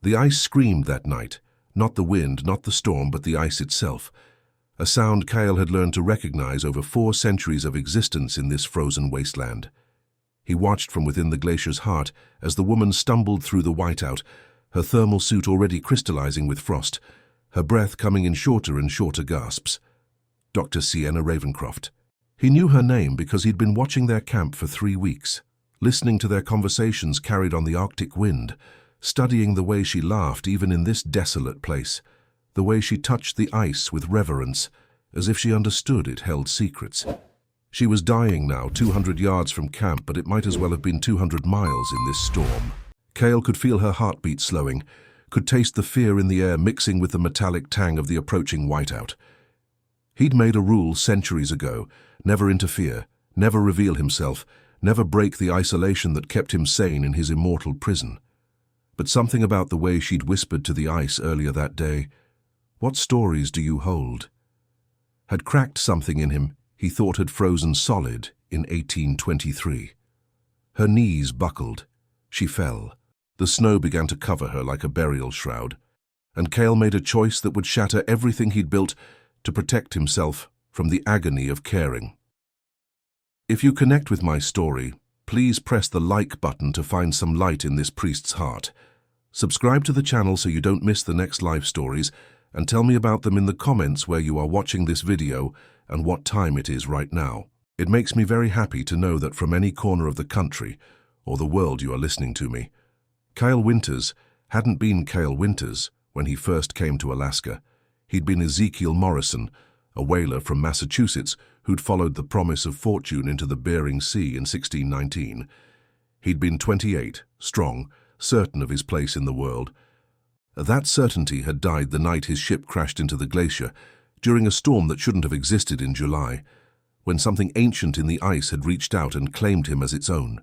The ice screamed that night, not the wind, not the storm, but the ice itself, a sound Kyle had learned to recognize over 4 centuries of existence in this frozen wasteland. He watched from within the glacier's heart as the woman stumbled through the whiteout, her thermal suit already crystallizing with frost, her breath coming in shorter and shorter gasps. Dr. Sienna Ravencroft. He knew her name because he'd been watching their camp for 3 weeks, listening to their conversations carried on the Arctic wind, studying the way she laughed even in this desolate place, the way she touched the ice with reverence, as if she understood it held secrets. She was dying now, 200 yards from camp, but it might as well have been 200 miles in this storm. Kale could feel her heartbeat slowing, could taste the fear in the air mixing with the metallic tang of the approaching whiteout. He'd made a rule centuries ago, never interfere, never reveal himself, never break the isolation that kept him sane in his immortal prison. But something about the way she'd whispered to the ice earlier that day, "What stories do you hold?" had cracked something in him he thought had frozen solid in 1823. Her knees buckled. She fell. The snow began to cover her like a burial shroud, and Kale made a choice that would shatter everything he'd built to protect himself from the agony of caring. If you connect with my story, please press the like button to find some light in this priest's heart. Subscribe to the channel so you don't miss the next life stories, and tell me about them in the comments where you are watching this video and what time it is right now. It makes me very happy to know that from any corner of the country or the world you are listening to me. Kyle Winters hadn't been Kyle Winters when he first came to Alaska. He'd been Ezekiel Morrison, a whaler from Massachusetts who'd followed the promise of fortune into the Bering Sea in 1619. He'd been 28, strong, certain of his place in the world. That certainty had died the night his ship crashed into the glacier, during a storm that shouldn't have existed in July, when something ancient in the ice had reached out and claimed him as its own.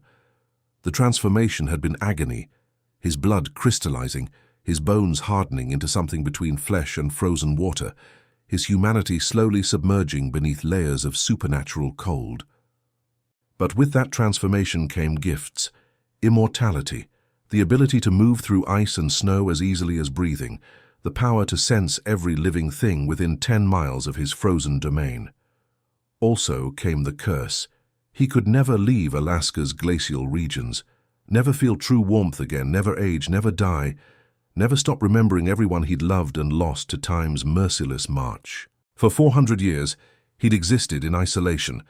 The transformation had been agony, his blood crystallizing, his bones hardening into something between flesh and frozen water, his humanity slowly submerging beneath layers of supernatural cold. But with that transformation came gifts, immortality, the ability to move through ice and snow as easily as breathing, the power to sense every living thing within 10 miles of his frozen domain. Also came the curse. He could never leave Alaska's glacial regions, never feel true warmth again, never age, never die, never stop remembering everyone he'd loved and lost to time's merciless march. For 400 years, he'd existed in isolation,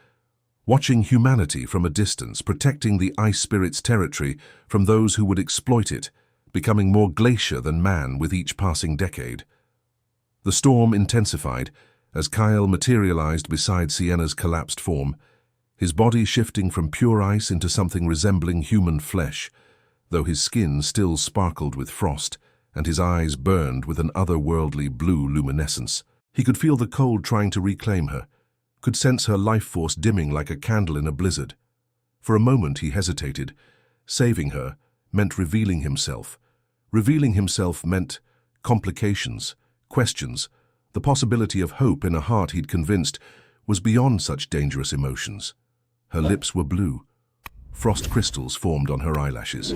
watching humanity from a distance, protecting the ice spirit's territory from those who would exploit it, becoming more glacier than man with each passing decade. The storm intensified as Kyle materialized beside Sienna's collapsed form, his body shifting from pure ice into something resembling human flesh, though his skin still sparkled with frost and his eyes burned with an otherworldly blue luminescence. He could feel the cold trying to reclaim her, could sense her life force dimming like a candle in a blizzard. For a moment he hesitated. Saving her meant revealing himself. Revealing himself meant complications, questions, the possibility of hope in a heart he'd convinced was beyond such dangerous emotions. Her lips were blue. Frost crystals formed on her eyelashes.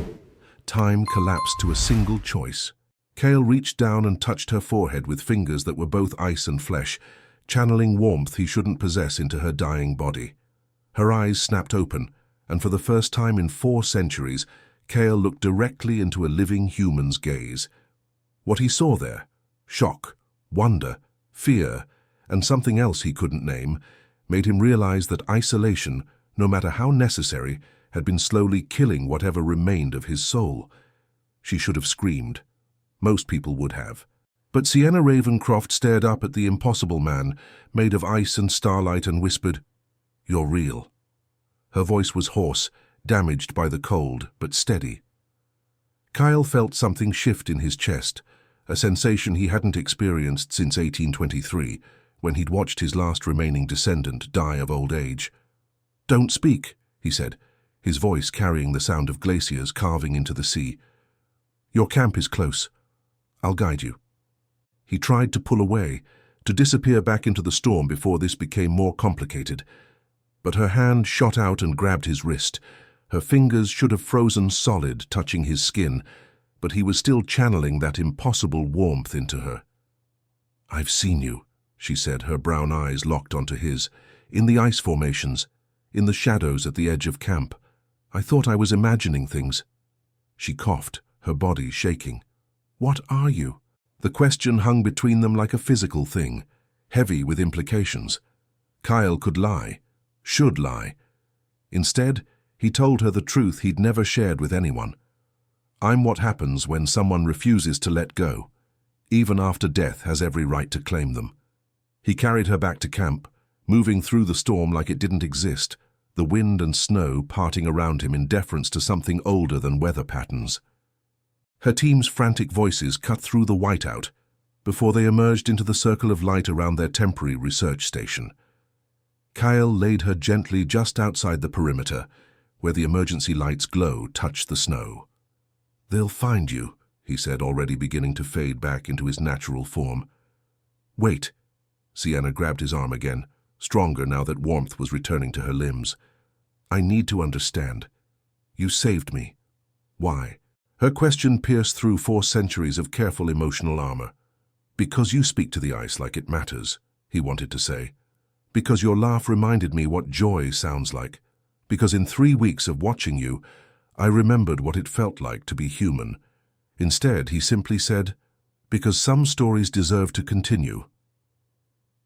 Time collapsed to a single choice. Kale reached down and touched her forehead with fingers that were both ice and flesh, channeling warmth he shouldn't possess into her dying body. Her eyes snapped open, and for the first time in 4 centuries, Kale looked directly into a living human's gaze. What he saw there, shock, wonder, fear, and something else he couldn't name, made him realize that isolation, no matter how necessary, had been slowly killing whatever remained of his soul. She should have screamed. Most people would have. But Sienna Ravencroft stared up at the impossible man, made of ice and starlight, and whispered, "You're real." Her voice was hoarse, damaged by the cold, but steady. Kyle felt something shift in his chest, a sensation he hadn't experienced since 1823, when he'd watched his last remaining descendant die of old age. "Don't speak," he said, his voice carrying the sound of glaciers carving into the sea. "Your camp is close. I'll guide you." He tried to pull away, to disappear back into the storm before this became more complicated. But her hand shot out and grabbed his wrist. Her fingers should have frozen solid, touching his skin, but he was still channeling that impossible warmth into her. "I've seen you," she said, her brown eyes locked onto his, "in the ice formations, in the shadows at the edge of camp. I thought I was imagining things." She coughed, her body shaking. "What are you?" The question hung between them like a physical thing, heavy with implications. Kyle could lie, should lie. Instead, he told her the truth he'd never shared with anyone. "I'm what happens when someone refuses to let go, even after death has every right to claim them." He carried her back to camp, moving through the storm like it didn't exist, the wind and snow parting around him in deference to something older than weather patterns. Her team's frantic voices cut through the whiteout before they emerged into the circle of light around their temporary research station. Kyle laid her gently just outside the perimeter, where the emergency light's glow touched the snow. "They'll find you," he said, already beginning to fade back into his natural form. "Wait." Sienna grabbed his arm again, stronger now that warmth was returning to her limbs. "I need to understand. You saved me. Why?" Her question pierced through 4 centuries of careful emotional armor. "Because you speak to the ice like it matters," he wanted to say. "Because your laugh reminded me what joy sounds like. Because in 3 weeks of watching you, I remembered what it felt like to be human." Instead, he simply said, "Because some stories deserve to continue."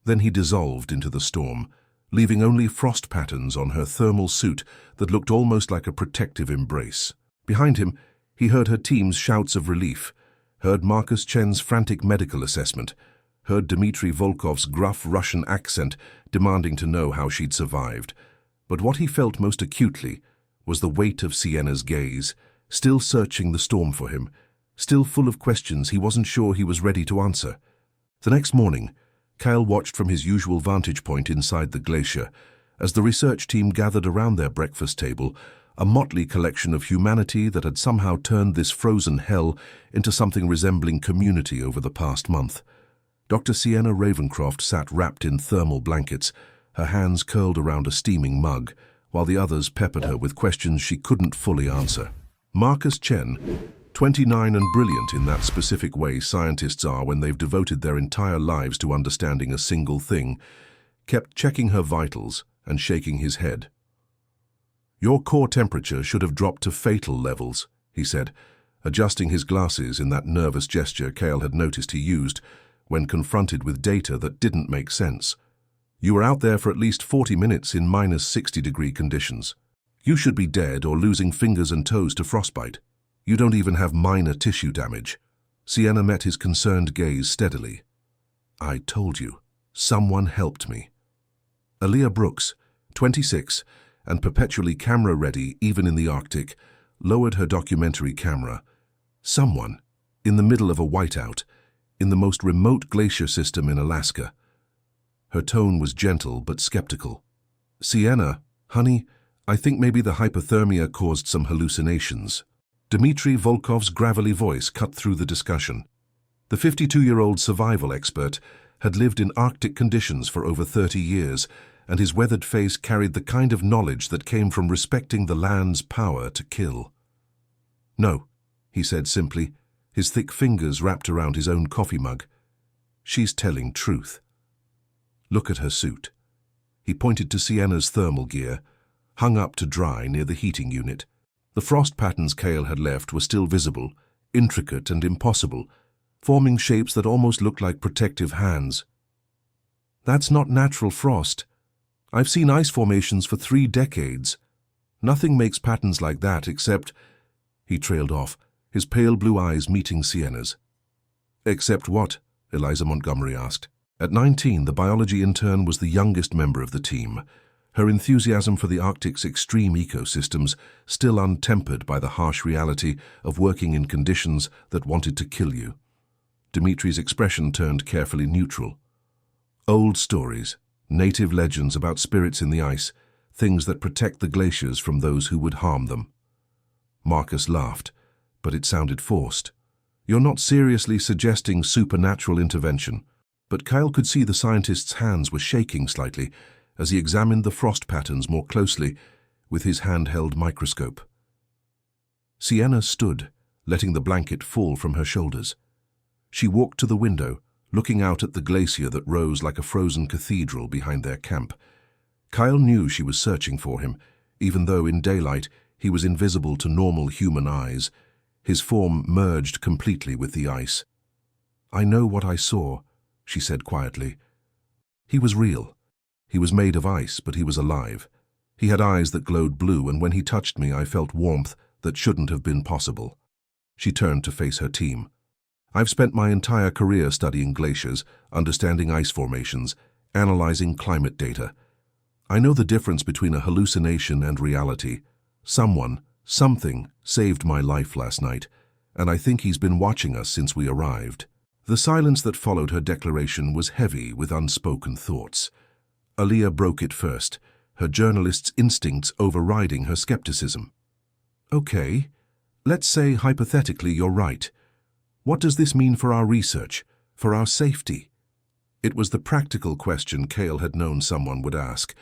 Then he dissolved into the storm, leaving only frost patterns on her thermal suit that looked almost like a protective embrace. Behind him, he heard her team's shouts of relief, heard Marcus Chen's frantic medical assessment, heard Dmitry Volkov's gruff Russian accent demanding to know how she'd survived. But what he felt most acutely was the weight of Sienna's gaze, still searching the storm for him, still full of questions he wasn't sure he was ready to answer. The next morning, Kyle watched from his usual vantage point inside the glacier as the research team gathered around their breakfast table, a motley collection of humanity that had somehow turned this frozen hell into something resembling community over the past month. Dr. Sienna Ravencroft sat wrapped in thermal blankets, her hands curled around a steaming mug, while the others peppered her with questions she couldn't fully answer. Marcus Chen, 29 and brilliant in that specific way scientists are when they've devoted their entire lives to understanding a single thing, kept checking her vitals and shaking his head. "Your core temperature should have dropped to fatal levels," he said, adjusting his glasses in that nervous gesture Kyle had noticed he used when confronted with data that didn't make sense. "You were out there for at least 40 minutes in minus 60-degree conditions. You should be dead or losing fingers and toes to frostbite. You don't even have minor tissue damage." Sienna met his concerned gaze steadily. "I told you. Someone helped me." Aaliyah Brooks, 26, and perpetually camera-ready even in the Arctic, lowered her documentary camera. Someone, in the middle of a whiteout, in the most remote glacier system in Alaska. Her tone was gentle but skeptical. "Sienna, honey, I think maybe the hypothermia caused some hallucinations." Dmitry Volkov's gravelly voice cut through the discussion. The 52-year-old survival expert had lived in Arctic conditions for over 30 years, and his weathered face carried the kind of knowledge that came from respecting the land's power to kill. "No," he said simply, his thick fingers wrapped around his own coffee mug. "She's telling truth. Look at her suit." He pointed to Sienna's thermal gear, hung up to dry near the heating unit. The frost patterns Kyle had left were still visible, intricate and impossible, forming shapes that almost looked like protective hands. "That's not natural frost. I've seen ice formations for 3 decades. Nothing makes patterns like that except—" He trailed off, his pale blue eyes meeting Sienna's. "Except what?" Eliza Montgomery asked. At 19, the biology intern was the youngest member of the team, her enthusiasm for the Arctic's extreme ecosystems still untempered by the harsh reality of working in conditions that wanted to kill you. Dimitri's expression turned carefully neutral. "Old stories. Native legends about spirits in the ice, things that protect the glaciers from those who would harm them." Marcus laughed, but it sounded forced. "You're not seriously suggesting supernatural intervention?" But Kyle could see the scientist's hands were shaking slightly as he examined the frost patterns more closely with his handheld microscope. Sienna stood, letting the blanket fall from her shoulders. She walked to the window, looking out at the glacier that rose like a frozen cathedral behind their camp. Kyle knew she was searching for him, even though in daylight he was invisible to normal human eyes. His form merged completely with the ice. "I know what I saw," she said quietly. He was real. He was made of ice, but he was alive. He had eyes that glowed blue, and when he touched me, I felt warmth that shouldn't have been possible. She turned to face her team. "I've spent my entire career studying glaciers, understanding ice formations, analyzing climate data. I know the difference between a hallucination and reality. Something saved my life last night, and I think he's been watching us since we arrived." The silence that followed her declaration was heavy with unspoken thoughts. Aaliyah broke it first, her journalist's instincts overriding her skepticism. "Okay, let's say hypothetically you're right. What does this mean for our research, for our safety?" It was the practical question Cale had known someone would ask.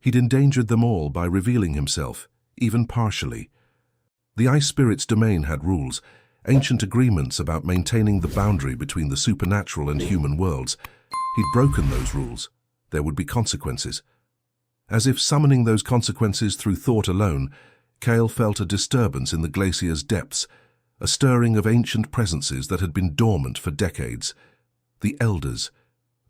He'd endangered them all by revealing himself, even partially. The Ice Spirit's domain had rules, ancient agreements about maintaining the boundary between the supernatural and human worlds. He'd broken those rules. There would be consequences. As if summoning those consequences through thought alone, Cale felt a disturbance in the glacier's depths, a stirring of ancient presences that had been dormant for decades. The Elders,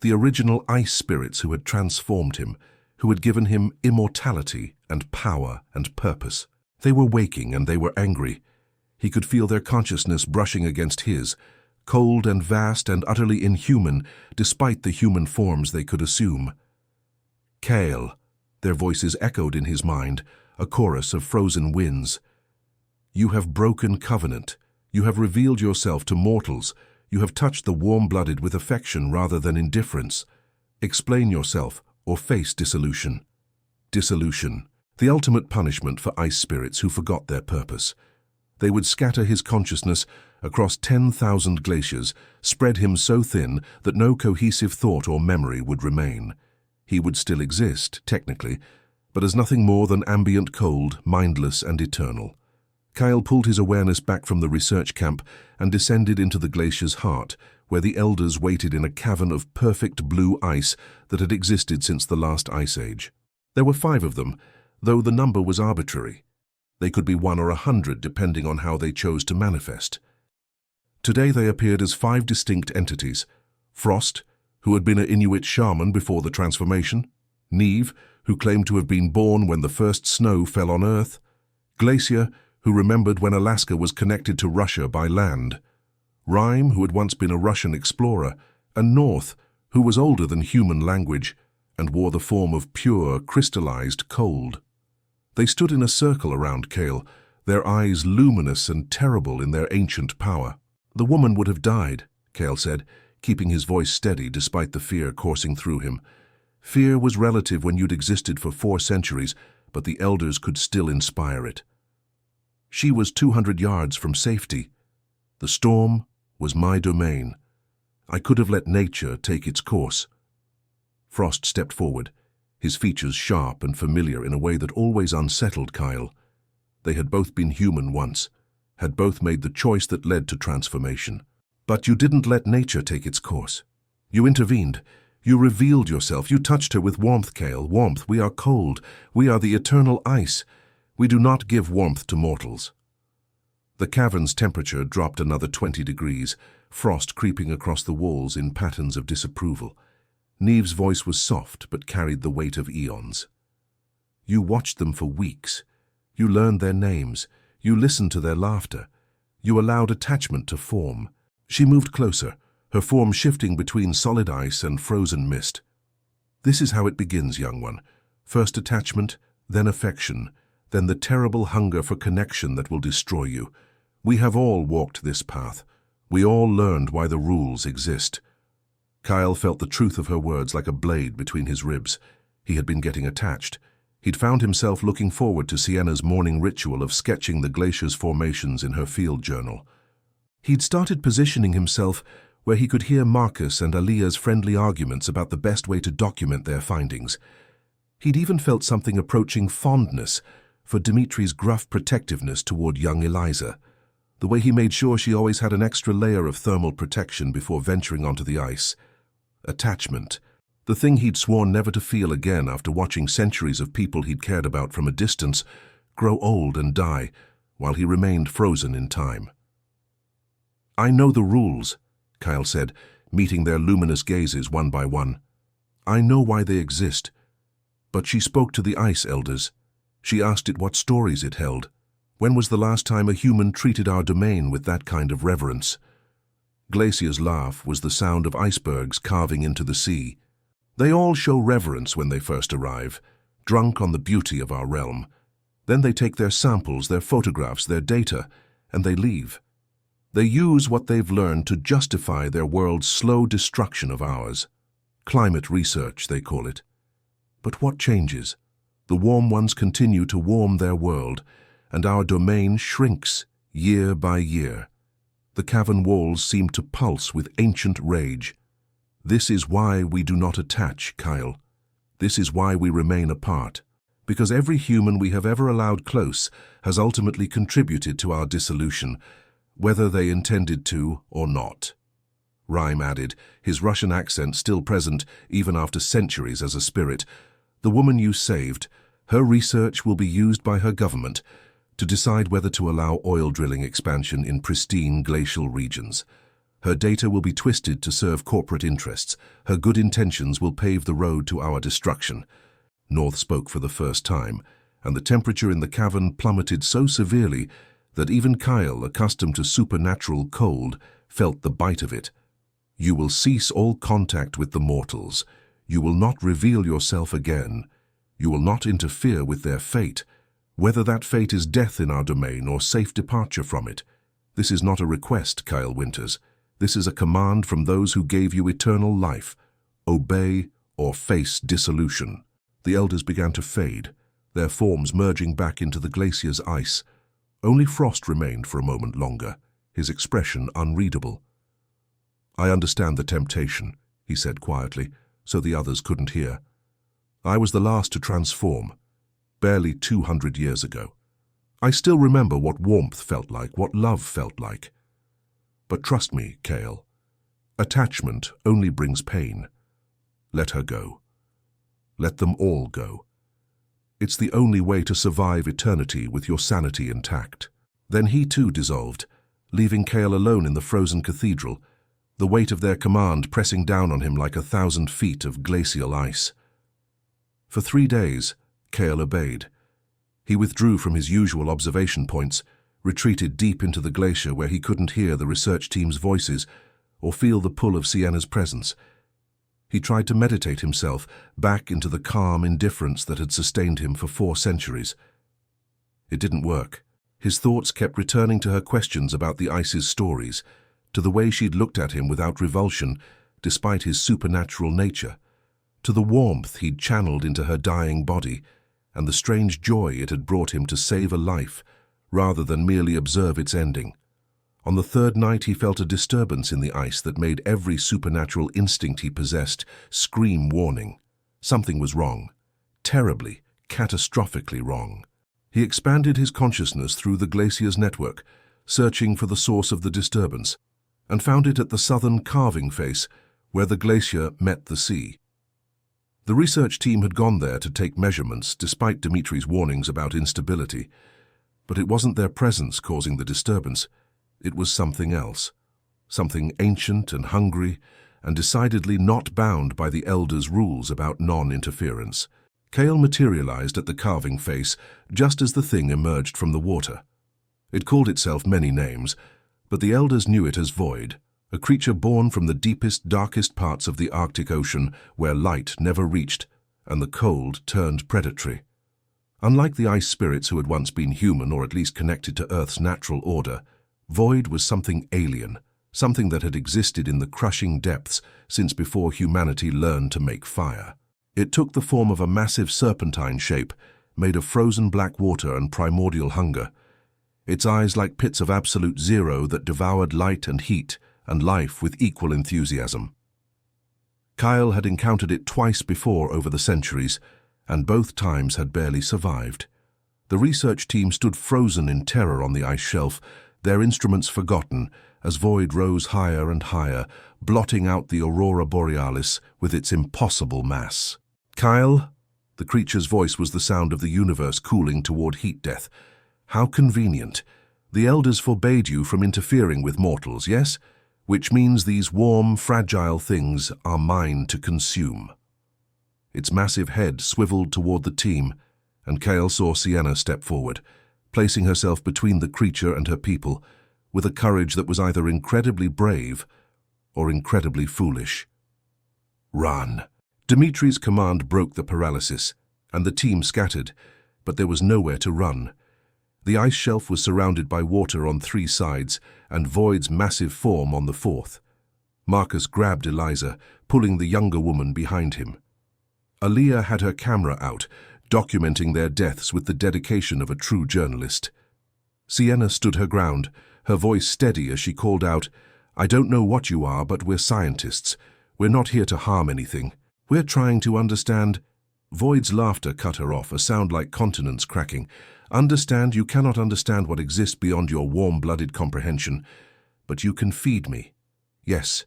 the original ice spirits who had transformed him, who had given him immortality and power and purpose. They were waking and they were angry. He could feel their consciousness brushing against his, cold and vast and utterly inhuman, despite the human forms they could assume. "Cale," their voices echoed in his mind, a chorus of frozen winds. "You have broken covenant. You have revealed yourself to mortals. You have touched the warm-blooded with affection rather than indifference. Explain yourself or face dissolution." Dissolution, the ultimate punishment for ice spirits who forgot their purpose. They would scatter his consciousness across 10,000 glaciers, spread him so thin that no cohesive thought or memory would remain. He would still exist, technically, but as nothing more than ambient cold, mindless and eternal. Kyle pulled his awareness back from the research camp and descended into the glacier's heart, where the Elders waited in a cavern of perfect blue ice that had existed since the last ice age. There were 5 of them, though the number was arbitrary. They could be 1 or 100 depending on how they chose to manifest. Today they appeared as 5 distinct entities: Frost, who had been an Inuit shaman before the transformation; Neve, who claimed to have been born when the first snow fell on Earth; Glacier, who remembered when Alaska was connected to Russia by land; Rime, who had once been a Russian explorer; and North, who was older than human language and wore the form of pure, crystallized cold. They stood in a circle around Cale, their eyes luminous and terrible in their ancient power. "The woman would have died," Cale said, keeping his voice steady despite the fear coursing through him. "Fear was relative when you'd existed for 4 centuries, but the Elders could still inspire it. She was 200 yards from safety. The storm was my domain. I could have let nature take its course." Frost stepped forward, his features sharp and familiar in a way that always unsettled Kyle. They had both been human once, had both made the choice that led to transformation. "But you didn't let nature take its course. You intervened. You revealed yourself. You touched her with warmth, Cale. Warmth. We are cold. We are the eternal ice. We do not give warmth to mortals." The cavern's temperature dropped another 20 degrees, frost creeping across the walls in patterns of disapproval. Neve's voice was soft but carried the weight of eons. "You watched them for weeks. You learned their names. You listened to their laughter. You allowed attachment to form." She moved closer, her form shifting between solid ice and frozen mist. "This is how it begins, young one. First attachment, then affection, then the terrible hunger for connection that will destroy you. We have all walked this path. We all learned why the rules exist." Kyle felt the truth of her words like a blade between his ribs. He had been getting attached. He'd found himself looking forward to Sienna's morning ritual of sketching the glacier's formations in her field journal. He'd started positioning himself where he could hear Marcus and Aaliyah's friendly arguments about the best way to document their findings. He'd even felt something approaching fondness for Dimitri's gruff protectiveness toward young Eliza. The way he made sure she always had an extra layer of thermal protection before venturing onto the ice. Attachment. The thing he'd sworn never to feel again after watching centuries of people he'd cared about from a distance grow old and die while he remained frozen in time. "I know the rules," Kyle said, meeting their luminous gazes one by one. "I know why they exist." But she spoke to the Ice Elders. She asked it what stories it held. When was the last time a human treated our domain with that kind of reverence? Glacier's laugh was the sound of icebergs carving into the sea. "They all show reverence when they first arrive, drunk on the beauty of our realm. Then they take their samples, their photographs, their data, and they leave. They use what they've learned to justify their world's slow destruction of ours. Climate research, they call it. But what changes? The warm ones continue to warm their world, and our domain shrinks year by year. The cavern walls seem to pulse with ancient rage. This is why we do not attach, Kyle. This is why we remain apart. Because every human we have ever allowed close has ultimately contributed to our dissolution, whether they intended to or not." Rhyme added, his Russian accent still present even after centuries as a spirit. "The woman you saved, her research will be used by her government to decide whether to allow oil drilling expansion in pristine glacial regions. Her data will be twisted to serve corporate interests. Her good intentions will pave the road to our destruction." North spoke for the first time, and the temperature in the cavern plummeted so severely that even Kyle, accustomed to supernatural cold, felt the bite of it. "You will cease all contact with the mortals. You will not reveal yourself again. You will not interfere with their fate, whether that fate is death in our domain or safe departure from it. This is not a request, Kyle Winters. This is a command from those who gave you eternal life. Obey or face dissolution." The elders began to fade, their forms merging back into the glacier's ice. Only Frost remained for a moment longer, his expression unreadable. "I understand the temptation," he said quietly, so the others couldn't hear. "I was the last to transform, barely 200 years ago. I still remember what warmth felt like, what love felt like. But trust me, Kale, attachment only brings pain. Let her go. Let them all go. It's the only way to survive eternity with your sanity intact." Then he too dissolved, leaving Kale alone in the frozen cathedral, the weight of their command pressing down on him like 1,000 feet of glacial ice. For 3 days, Kale obeyed. He withdrew from his usual observation points, retreated deep into the glacier where he couldn't hear the research team's voices or feel the pull of Sienna's presence. He tried to meditate himself back into the calm indifference that had sustained him for 4 centuries. It didn't work. His thoughts kept returning to her questions about the ice's stories, to the way she'd looked at him without revulsion, despite his supernatural nature, to the warmth he'd channeled into her dying body, and the strange joy it had brought him to save a life, rather than merely observe its ending. On the 3rd night he felt a disturbance in the ice that made every supernatural instinct he possessed scream warning. Something was wrong. Terribly, catastrophically wrong. He expanded his consciousness through the glacier's network, searching for the source of the disturbance, and found it at the southern carving face, where the glacier met the sea. The research team had gone there to take measurements, despite Dimitri's warnings about instability. But it wasn't their presence causing the disturbance. It was something else, something ancient and hungry, and decidedly not bound by the elders' rules about non-interference. Kale materialized at the carving face just as the thing emerged from the water. It called itself many names, but the elders knew it as Void, a creature born from the deepest, darkest parts of the Arctic Ocean where light never reached and the cold turned predatory. Unlike the ice spirits who had once been human or at least connected to Earth's natural order, Void was something alien, something that had existed in the crushing depths since before humanity learned to make fire. It took the form of a massive serpentine shape, made of frozen black water and primordial hunger, its eyes like pits of absolute zero that devoured light and heat and life with equal enthusiasm. Kyle had encountered it twice before over the centuries, and both times had barely survived. The research team stood frozen in terror on the ice shelf, their instruments forgotten, as Void rose higher and higher, blotting out the aurora borealis with its impossible mass. "Kyle?" The creature's voice was the sound of the universe cooling toward heat death. "How convenient. The elders forbade you from interfering with mortals, yes? Which means these warm, fragile things are mine to consume." Its massive head swiveled toward the team, and Kale saw Sienna step forward, placing herself between the creature and her people, with a courage that was either incredibly brave or incredibly foolish. "Run!" Dimitri's command broke the paralysis, and the team scattered, but there was nowhere to run. The ice shelf was surrounded by water on 3 sides, and Void's massive form on the 4th. Marcus grabbed Eliza, pulling the younger woman behind him. Aaliyah had her camera out, documenting their deaths with the dedication of a true journalist. Sienna stood her ground, her voice steady as she called out, "I don't know what you are, but we're scientists. We're not here to harm anything. We're trying to understand—" Void's laughter cut her off, a sound like continents cracking. "Understand? You cannot understand what exists beyond your warm-blooded comprehension. But you can feed me. Yes,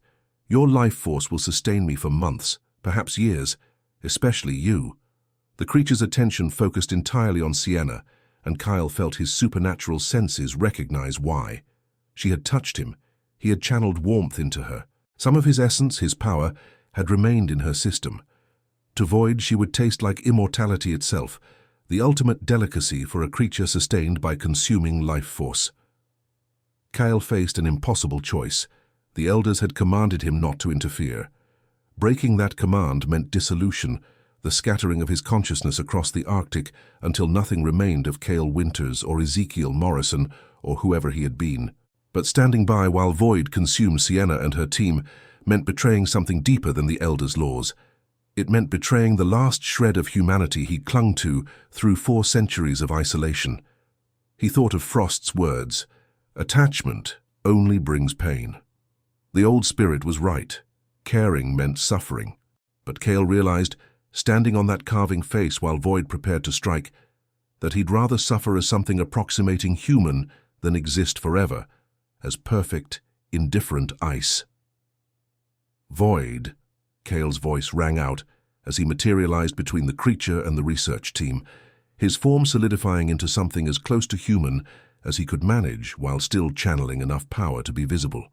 your life force will sustain me for months, perhaps years, especially you." The creature's attention focused entirely on Sienna, and Kyle felt his supernatural senses recognize why. She had touched him. He had channeled warmth into her. Some of his essence, his power, had remained in her system. To Void, she would taste like immortality itself, the ultimate delicacy for a creature sustained by consuming life force. Kyle faced an impossible choice. The elders had commanded him not to interfere. Breaking that command meant dissolution, the scattering of his consciousness across the Arctic until nothing remained of Cale Winters or Ezekiel Morrison or whoever he had been. But standing by while Void consumed Sienna and her team meant betraying something deeper than the elders' laws. It meant betraying the last shred of humanity he clung to through 4 centuries of isolation. He thought of Frost's words, "Attachment only brings pain." The old spirit was right. Caring meant suffering. But Cale realized, standing on that carving face while Void prepared to strike, that he'd rather suffer as something approximating human than exist forever, as perfect, indifferent ice. "Void," Cale's voice rang out as he materialized between the creature and the research team, his form solidifying into something as close to human as he could manage while still channeling enough power to be visible.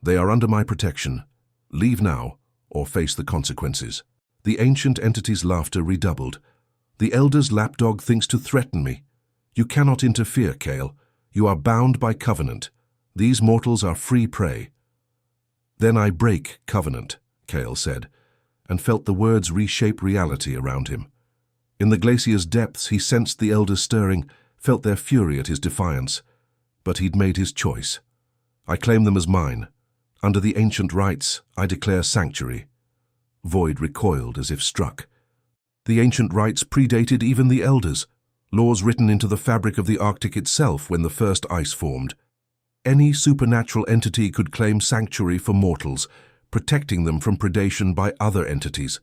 "They are under my protection. Leave now, or face the consequences." The ancient entity's laughter redoubled. "The Elder's lapdog thinks to threaten me. You cannot interfere, Cale. You are bound by covenant. These mortals are free prey." "Then I break covenant," Cale said, and felt the words reshape reality around him. In the glacier's depths he sensed the Elders stirring, felt their fury at his defiance. But he'd made his choice. "I claim them as mine. Under the ancient rites, I declare sanctuary." Void recoiled as if struck. The ancient rites predated even the Elders, laws written into the fabric of the Arctic itself when the first ice formed. Any supernatural entity could claim sanctuary for mortals, protecting them from predation by other entities.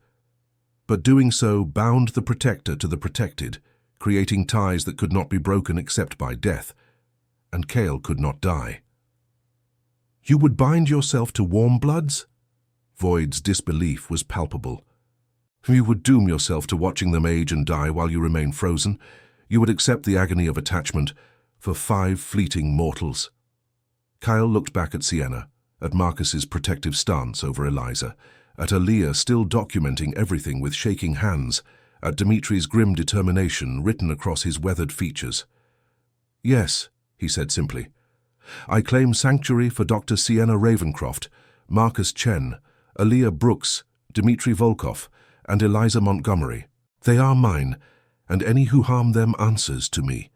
But doing so bound the protector to the protected, creating ties that could not be broken except by death. And Cale could not die. "You would bind yourself to warm bloods?" Void's disbelief was palpable. "You would doom yourself to watching them age and die while you remain frozen. You would accept the agony of attachment for 5 fleeting mortals." Kyle looked back at Sienna, at Marcus's protective stance over Eliza, at Aaliyah still documenting everything with shaking hands, at Dimitri's grim determination written across his weathered features. "Yes," he said simply. "I claim sanctuary for Dr. Sienna Ravencroft, Marcus Chen, Aaliyah Brooks, Dimitri Volkov, and Eliza Montgomery. They are mine, and any who harm them answers to me."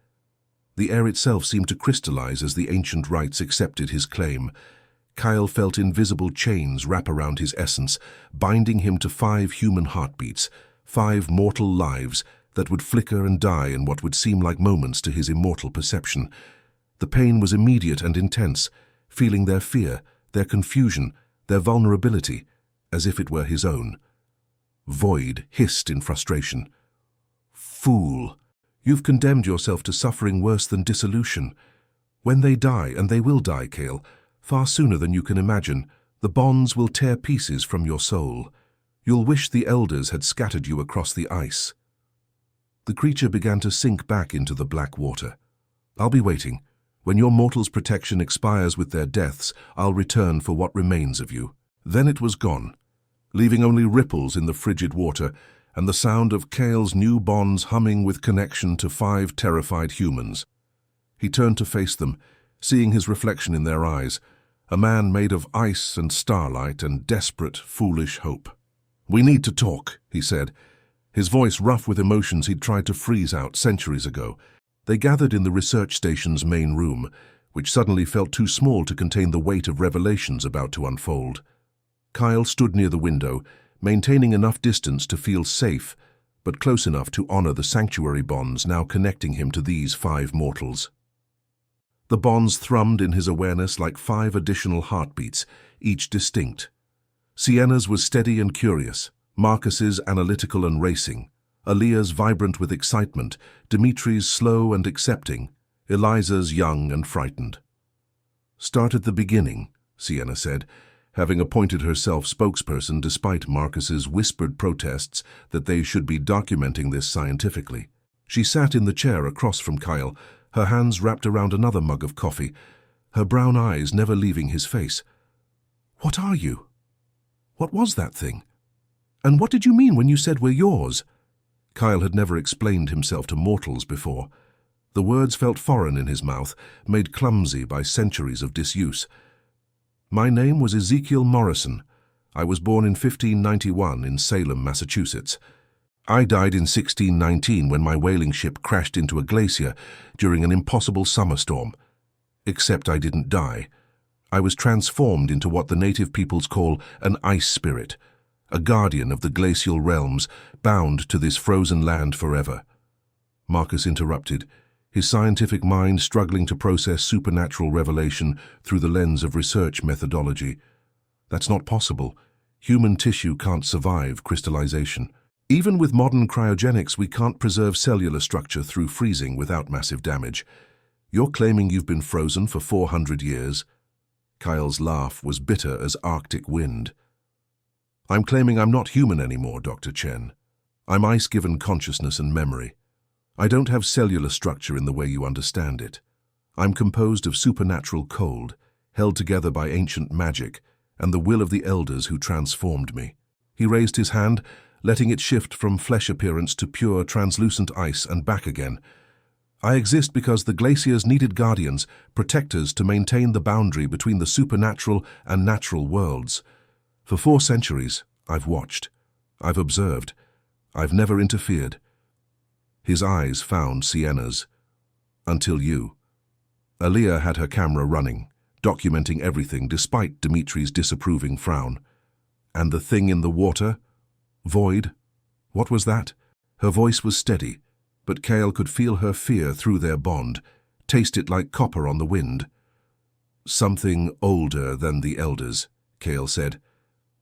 The air itself seemed to crystallize as the ancient rites accepted his claim. Kyle felt invisible chains wrap around his essence, binding him to 5 human heartbeats, 5 mortal lives that would flicker and die in what would seem like moments to his immortal perception. The pain was immediate and intense, feeling their fear, their confusion, their vulnerability, as if it were his own. Void hissed in frustration. "Fool! You've condemned yourself to suffering worse than dissolution. When they die, and they will die, Kale, far sooner than you can imagine, the bonds will tear pieces from your soul. You'll wish the elders had scattered you across the ice. The creature began to sink back into the black water. I'll be waiting. When your mortal's protection expires with their deaths, I'll return for what remains of you. Then it was gone, leaving only ripples in the frigid water and the sound of Kale's new bonds humming with connection to 5 terrified humans. He turned to face them, seeing his reflection in their eyes, a man made of ice and starlight and desperate, foolish hope. "We need to talk," he said, his voice rough with emotions he'd tried to freeze out centuries ago. They gathered in the research station's main room, which suddenly felt too small to contain the weight of revelations about to unfold. Kyle stood near the window, maintaining enough distance to feel safe, but close enough to honor the sanctuary bonds now connecting him to these 5 mortals. The bonds thrummed in his awareness like 5 additional heartbeats, each distinct. Sienna's was steady and curious, Marcus's analytical and racing, Aaliyah's vibrant with excitement, Dimitri's slow and accepting, Eliza's young and frightened. "Start at the beginning," Sienna said, having appointed herself spokesperson despite Marcus's whispered protests that they should be documenting this scientifically. She sat in the chair across from Kyle, her hands wrapped around another mug of coffee, her brown eyes never leaving his face. "What are you? What was that thing? And what did you mean when you said we're yours?" Kyle had never explained himself to mortals before. The words felt foreign in his mouth, made clumsy by centuries of disuse. "My name was Ezekiel Morrison. I was born in 1591 in Salem, Massachusetts. I died in 1619 when my whaling ship crashed into a glacier during an impossible summer storm. Except I didn't die. I was transformed into what the native peoples call an ice spirit, a guardian of the glacial realms, bound to this frozen land forever." Marcus interrupted, his scientific mind struggling to process supernatural revelation through the lens of research methodology. "That's not possible. Human tissue can't survive crystallization. Even with modern cryogenics, we can't preserve cellular structure through freezing without massive damage. You're claiming you've been frozen for 400 years? Kyle's laugh was bitter as Arctic wind. "I'm claiming I'm not human anymore, Dr. Chen. I'm ice-given consciousness and memory. I don't have cellular structure in the way you understand it. I'm composed of supernatural cold, held together by ancient magic, and the will of the elders who transformed me." He raised his hand, letting it shift from flesh appearance to pure, translucent ice and back again. "I exist because the glaciers needed guardians, protectors to maintain the boundary between the supernatural and natural worlds. For 4 centuries, I've watched. I've observed. I've never interfered." His eyes found Sienna's. "Until you." Aaliyah had her camera running, documenting everything despite Dimitri's disapproving frown. "And the thing in the water? Void? What was that?" Her voice was steady, but Kale could feel her fear through their bond, taste it like copper on the wind. "Something older than the elders," Kale said.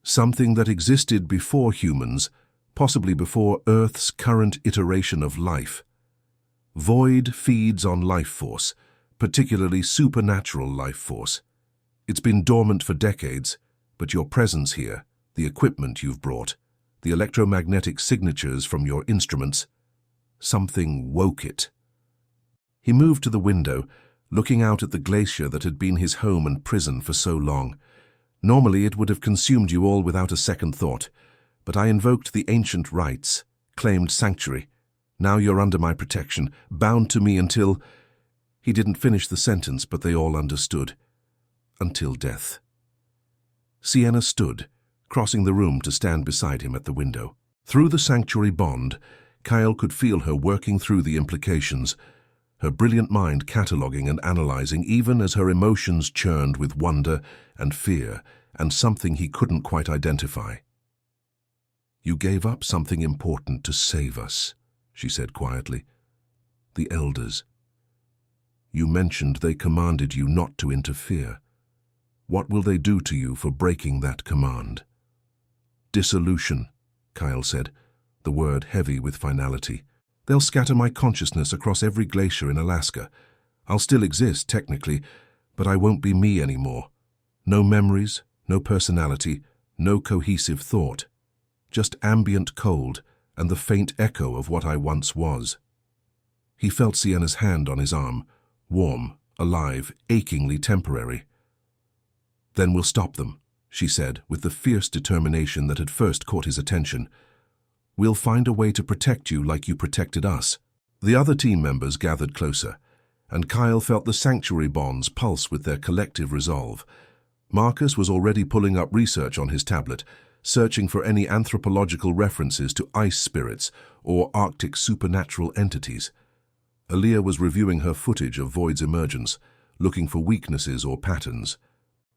"Something that existed before humans, possibly before Earth's current iteration of life. Void feeds on life force, particularly supernatural life force. It's been dormant for decades, but your presence here, the equipment you've brought, the electromagnetic signatures from your instruments, something woke it." He moved to the window, looking out at the glacier that had been his home and prison for so long. "Normally it would have consumed you all without a second thought, but I invoked the ancient rites, claimed sanctuary. Now you're under my protection, bound to me until—" He didn't finish the sentence, but they all understood. "Until death." Sienna stood, crossing the room to stand beside him at the window. Through the sanctuary bond, Kyle could feel her working through the implications, her brilliant mind cataloguing and analyzing even as her emotions churned with wonder and fear and something he couldn't quite identify. "You gave up something important to save us," she said quietly. "The elders. You mentioned they commanded you not to interfere. What will they do to you for breaking that command?" "Dissolution," Kyle said, the word heavy with finality. "They'll scatter my consciousness across every glacier in Alaska. I'll still exist, technically, but I won't be me anymore. No memories, no personality, no cohesive thought. Just ambient cold and the faint echo of what I once was. He felt Sienna's hand on his arm, warm, alive, achingly temporary. "Then we'll stop them," she said, with the fierce determination that had first caught his attention. "We'll find a way to protect you like you protected us." The other team members gathered closer, and Kyle felt the sanctuary bonds pulse with their collective resolve. Marcus was already pulling up research on his tablet, searching for any anthropological references to ice spirits or Arctic supernatural entities. Aaliyah was reviewing her footage of Void's emergence, looking for weaknesses or patterns.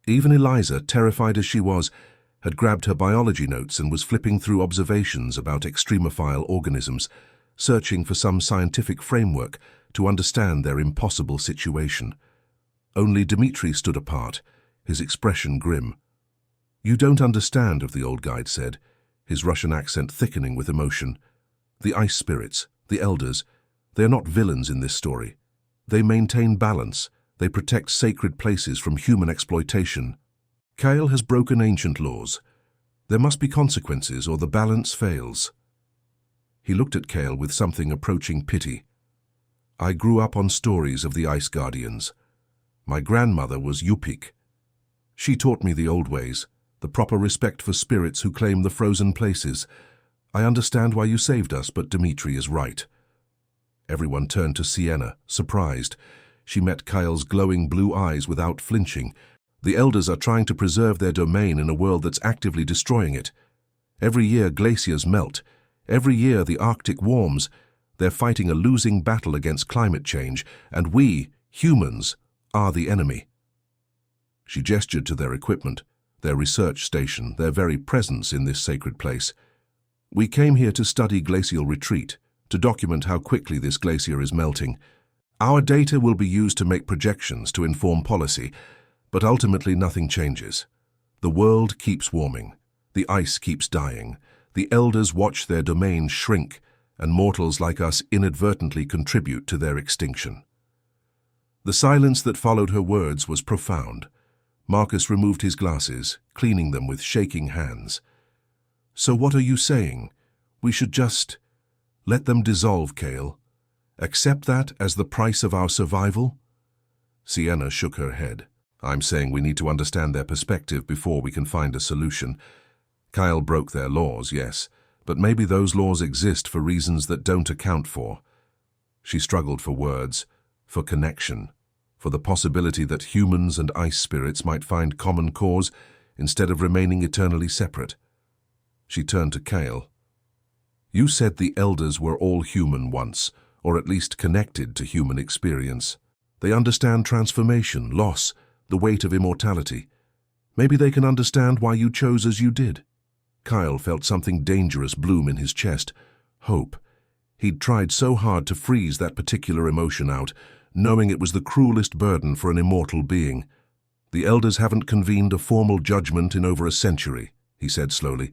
Even Eliza, terrified as she was, had grabbed her biology notes and was flipping through observations about extremophile organisms, searching for some scientific framework to understand their impossible situation. Only Dmitri stood apart, his expression grim. "You don't understand," the old guide said, his Russian accent thickening with emotion. "The ice spirits, the elders, they are not villains in this story. They maintain balance. They protect sacred places from human exploitation. Kyle has broken ancient laws. There must be consequences or the balance fails." He looked at Kale with something approaching pity. "I grew up on stories of the Ice Guardians. My grandmother was Yupik. She taught me the old ways, the proper respect for spirits who claim the frozen places. I understand why you saved us, but Dmitri is right." Everyone turned to Sienna, surprised. She met Kyle's glowing blue eyes without flinching. "The elders are trying to preserve their domain in a world that's actively destroying it. Every year glaciers melt. Every year the Arctic warms. They're fighting a losing battle against climate change, and we, humans, are the enemy." She gestured to their equipment, their research station, their very presence in this sacred place. "We came here to study glacial retreat, to document how quickly this glacier is melting. Our data will be used to make projections to inform policy, but ultimately nothing changes. The world keeps warming. The ice keeps dying. The elders watch their domain shrink, and mortals like us inadvertently contribute to their extinction." The silence that followed her words was profound. Marcus removed his glasses, cleaning them with shaking hands. "So what are you saying? We should just let them dissolve, Kale? Accept that as the price of our survival?" Sienna shook her head. "I'm saying we need to understand their perspective before we can find a solution. Kyle broke their laws, yes, but maybe those laws exist for reasons that don't account for." She struggled for words, for connection, for the possibility that humans and ice spirits might find common cause instead of remaining eternally separate. She turned to Kale. "You said the elders were all human once, or at least connected to human experience. They understand transformation, loss, the weight of immortality. Maybe they can understand why you chose as you did." Kyle felt something dangerous bloom in his chest. Hope. He'd tried so hard to freeze that particular emotion out, knowing it was the cruelest burden for an immortal being. "The elders haven't convened a formal judgment in over a century," he said slowly.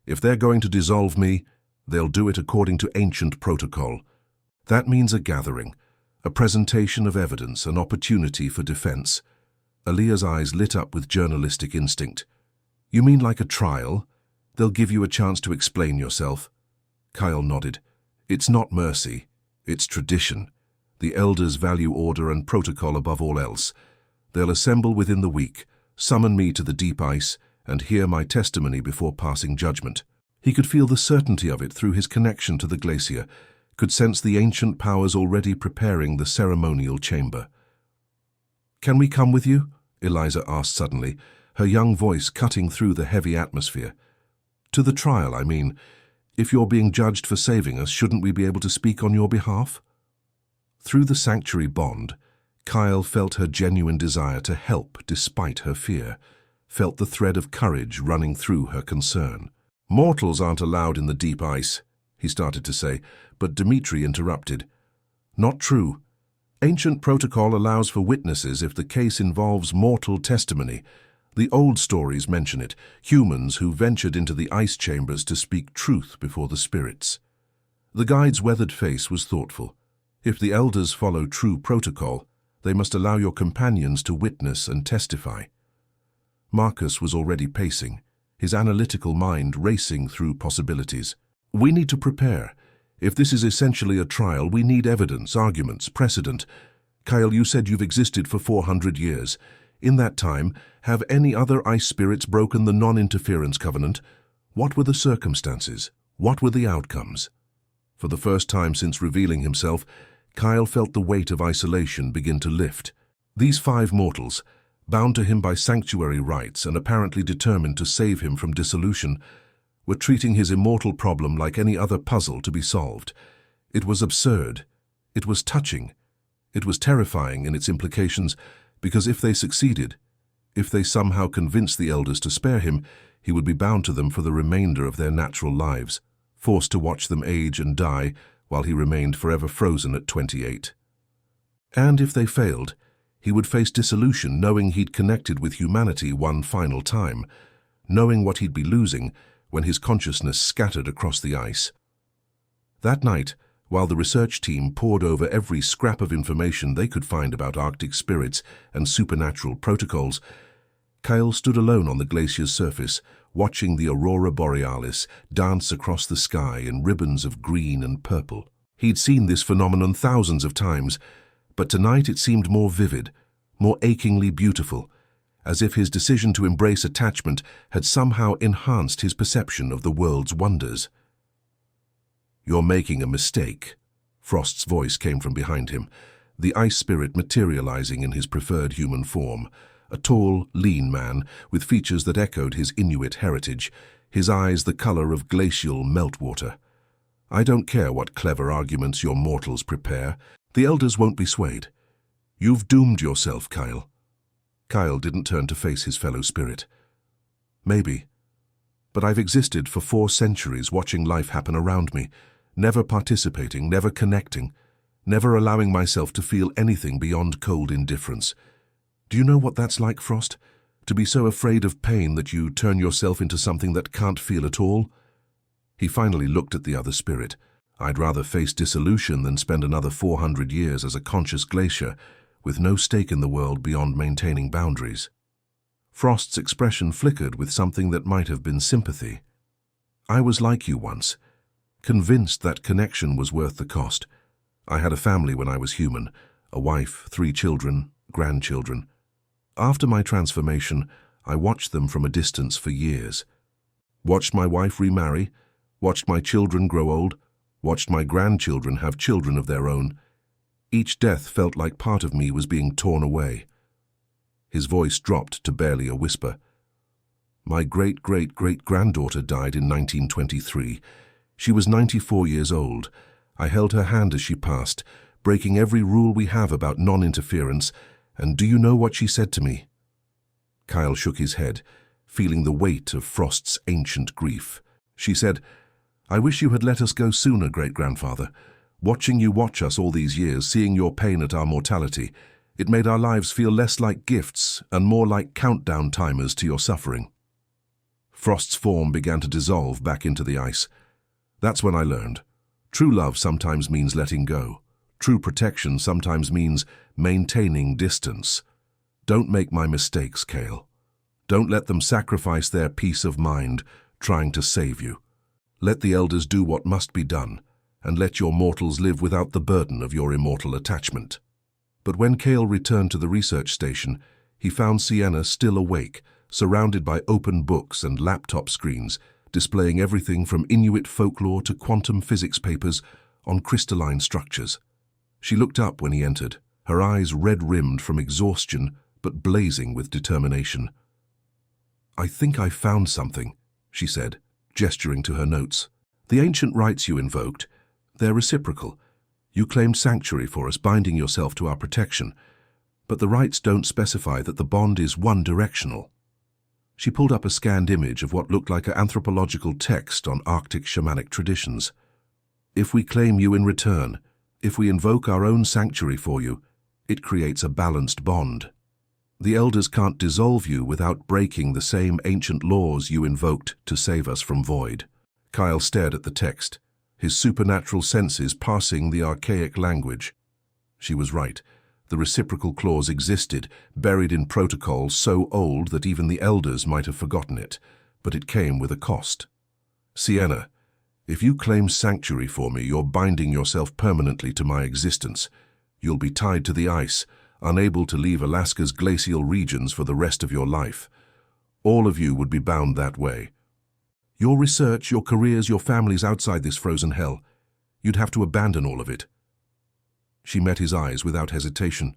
"If they're going to dissolve me, they'll do it according to ancient protocol. That means a gathering, a presentation of evidence, an opportunity for defense." Aaliyah's eyes lit up with journalistic instinct. "You mean like a trial? They'll give you a chance to explain yourself?" Kyle nodded. "It's not mercy. It's tradition. The elders value order and protocol above all else. They'll assemble within the week, summon me to the deep ice, and hear my testimony before passing judgment." He could feel the certainty of it through his connection to the glacier, could sense the ancient powers already preparing the ceremonial chamber. "Can we come with you?" Eliza asked suddenly, her young voice cutting through the heavy atmosphere. "To the trial, I mean. If you're being judged for saving us, shouldn't we be able to speak on your behalf?" Through the sanctuary bond, Kyle felt her genuine desire to help despite her fear, felt the thread of courage running through her concern. "Mortals aren't allowed in the deep ice," he started to say, but Dmitri interrupted. "Not true. Ancient protocol allows for witnesses if the case involves mortal testimony. The old stories mention it, humans who ventured into the ice chambers to speak truth before the spirits." The guide's weathered face was thoughtful. If the elders follow true protocol, They must allow your companions to witness and testify. Marcus was already pacing, his analytical mind racing through possibilities. We need to prepare. If this is essentially a trial, we need evidence, arguments, precedent. Kyle, you said you've existed for 400 years. In that time, have any other ice spirits broken the non-interference covenant? What were the circumstances? What were the outcomes? For the first time since revealing himself, Kyle felt the weight of isolation begin to lift. These 5 mortals, bound to him by sanctuary rites and apparently determined to save him from dissolution, were treating his immortal problem like any other puzzle to be solved. It was absurd. It was touching. It was terrifying in its implications, because if they succeeded, if they somehow convinced the elders to spare him, he would be bound to them for the remainder of their natural lives, forced to watch them age and die while he remained forever frozen at 28. And if they failed, he would face dissolution knowing he'd connected with humanity one final time, knowing what he'd be losing when his consciousness scattered across the ice. That night, while the research team pored over every scrap of information they could find about Arctic spirits and supernatural protocols, Kyle stood alone on the glacier's surface, watching the aurora borealis dance across the sky in ribbons of green and purple. He'd seen this phenomenon thousands of times, but tonight it seemed more vivid, more achingly beautiful, as if his decision to embrace attachment had somehow enhanced his perception of the world's wonders. "You're making a mistake," Frost's voice came from behind him, the ice spirit materializing in his preferred human form, a tall, lean man with features that echoed his Inuit heritage, his eyes the color of glacial meltwater. "I don't care what clever arguments your mortals prepare. The elders won't be swayed. You've doomed yourself, Kyle." Kyle didn't turn to face his fellow spirit. "Maybe. But I've existed for 4 centuries watching life happen around me, never participating, never connecting, never allowing myself to feel anything beyond cold indifference. Do you know what that's like, Frost? To be so afraid of pain that you turn yourself into something that can't feel at all?" He finally looked at the other spirit. "I'd rather face dissolution than spend another 400 years as a conscious glacier, with no stake in the world beyond maintaining boundaries." Frost's expression flickered with something that might have been sympathy. "I was like you once, convinced that connection was worth the cost. I had a family when I was human, a wife, 3 children, grandchildren. After my transformation, I watched them from a distance for years. Watched my wife remarry, watched my children grow old, watched my grandchildren have children of their own. Each death felt like part of me was being torn away." His voice dropped to barely a whisper. "My great-great-great-granddaughter died in 1923. She was 94 years old. I held her hand as she passed, breaking every rule we have about non-interference, and do you know what she said to me?" Kyle shook his head, feeling the weight of Frost's ancient grief. "She said, 'I wish you had let us go sooner, great-grandfather. Watching you watch us all these years, seeing your pain at our mortality, it made our lives feel less like gifts and more like countdown timers to your suffering.'" Frost's form began to dissolve back into the ice. "That's when I learned. True love sometimes means letting go. True protection sometimes means maintaining distance. Don't make my mistakes, Kale. Don't let them sacrifice their peace of mind trying to save you. Let the elders do what must be done, and let your mortals live without the burden of your immortal attachment." But when Kale returned to the research station, he found Sienna still awake, surrounded by open books and laptop screens, displaying everything from Inuit folklore to quantum physics papers on crystalline structures. She looked up when he entered, her eyes red-rimmed from exhaustion but blazing with determination. "I think I found something," she said, gesturing to her notes. "The ancient rites you invoked, they're reciprocal. You claimed sanctuary for us, binding yourself to our protection. But the rites don't specify that the bond is one-directional." She pulled up a scanned image of what looked like an anthropological text on Arctic shamanic traditions. "If we claim you in return, if we invoke our own sanctuary for you, it creates a balanced bond. The elders can't dissolve you without breaking the same ancient laws you invoked to save us from void." Kyle stared at the text, his supernatural senses parsing the archaic language. She was right. The reciprocal clause existed, buried in protocol so old that even the elders might have forgotten it, but it came with a cost. Sienna, if you claim sanctuary for me, you're binding yourself permanently to my existence. You'll be tied to the ice, unable to leave Alaska's glacial regions for the rest of your life. All of you would be bound that way. Your research, your careers, your families outside this frozen hell, you'd have to abandon all of it. She met his eyes without hesitation.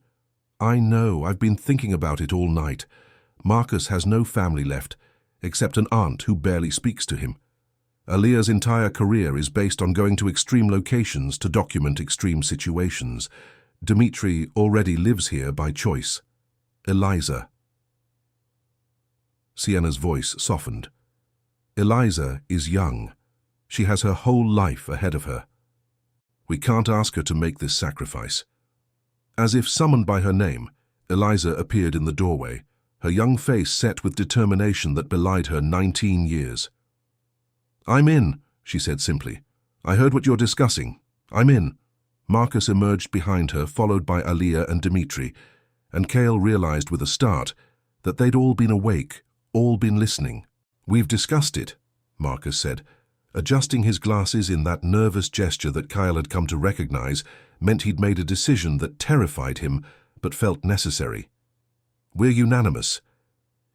I know, I've been thinking about it all night. Marcus has no family left, except an aunt who barely speaks to him. Aaliyah's entire career is based on going to extreme locations to document extreme situations. Dimitri already lives here by choice. Eliza. Sienna's voice softened. Eliza is young. She has her whole life ahead of her. We can't ask her to make this sacrifice. As if summoned by her name, Eliza appeared in the doorway, her young face set with determination that belied her 19 years. I'm in, she said simply. I heard what you're discussing. I'm in. Marcus emerged behind her, followed by Aaliyah and Dimitri, and Cale realized with a start that they'd all been awake, all been listening. We've discussed it, Marcus said, adjusting his glasses in that nervous gesture that Kyle had come to recognize meant he'd made a decision that terrified him but felt necessary. We're unanimous.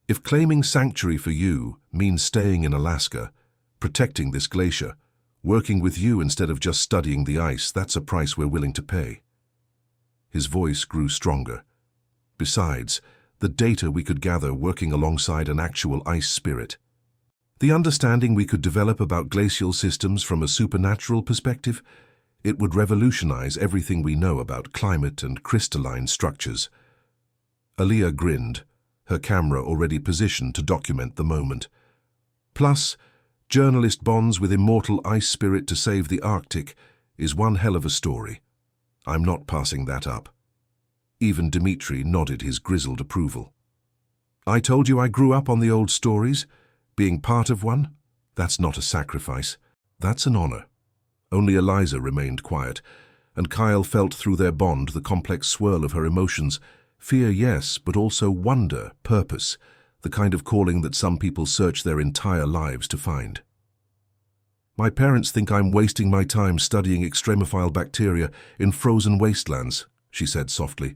If claiming sanctuary for you means staying in Alaska, protecting this glacier, working with you instead of just studying the ice, that's a price we're willing to pay. His voice grew stronger. Besides, the data we could gather working alongside an actual ice spirit. The understanding we could develop about glacial systems from a supernatural perspective, it would revolutionize everything we know about climate and crystalline structures. Aaliyah grinned, her camera already positioned to document the moment. Plus, journalist bonds with immortal ice spirit to save the Arctic is one hell of a story. I'm not passing that up. Even Dimitri nodded his grizzled approval. I told you I grew up on the old stories. Being part of one? That's not a sacrifice. That's an honor. Only Eliza remained quiet, and Kyle felt through their bond the complex swirl of her emotions. Fear, yes, but also wonder, purpose, the kind of calling that some people search their entire lives to find. My parents think I'm wasting my time studying extremophile bacteria in frozen wastelands, she said softly.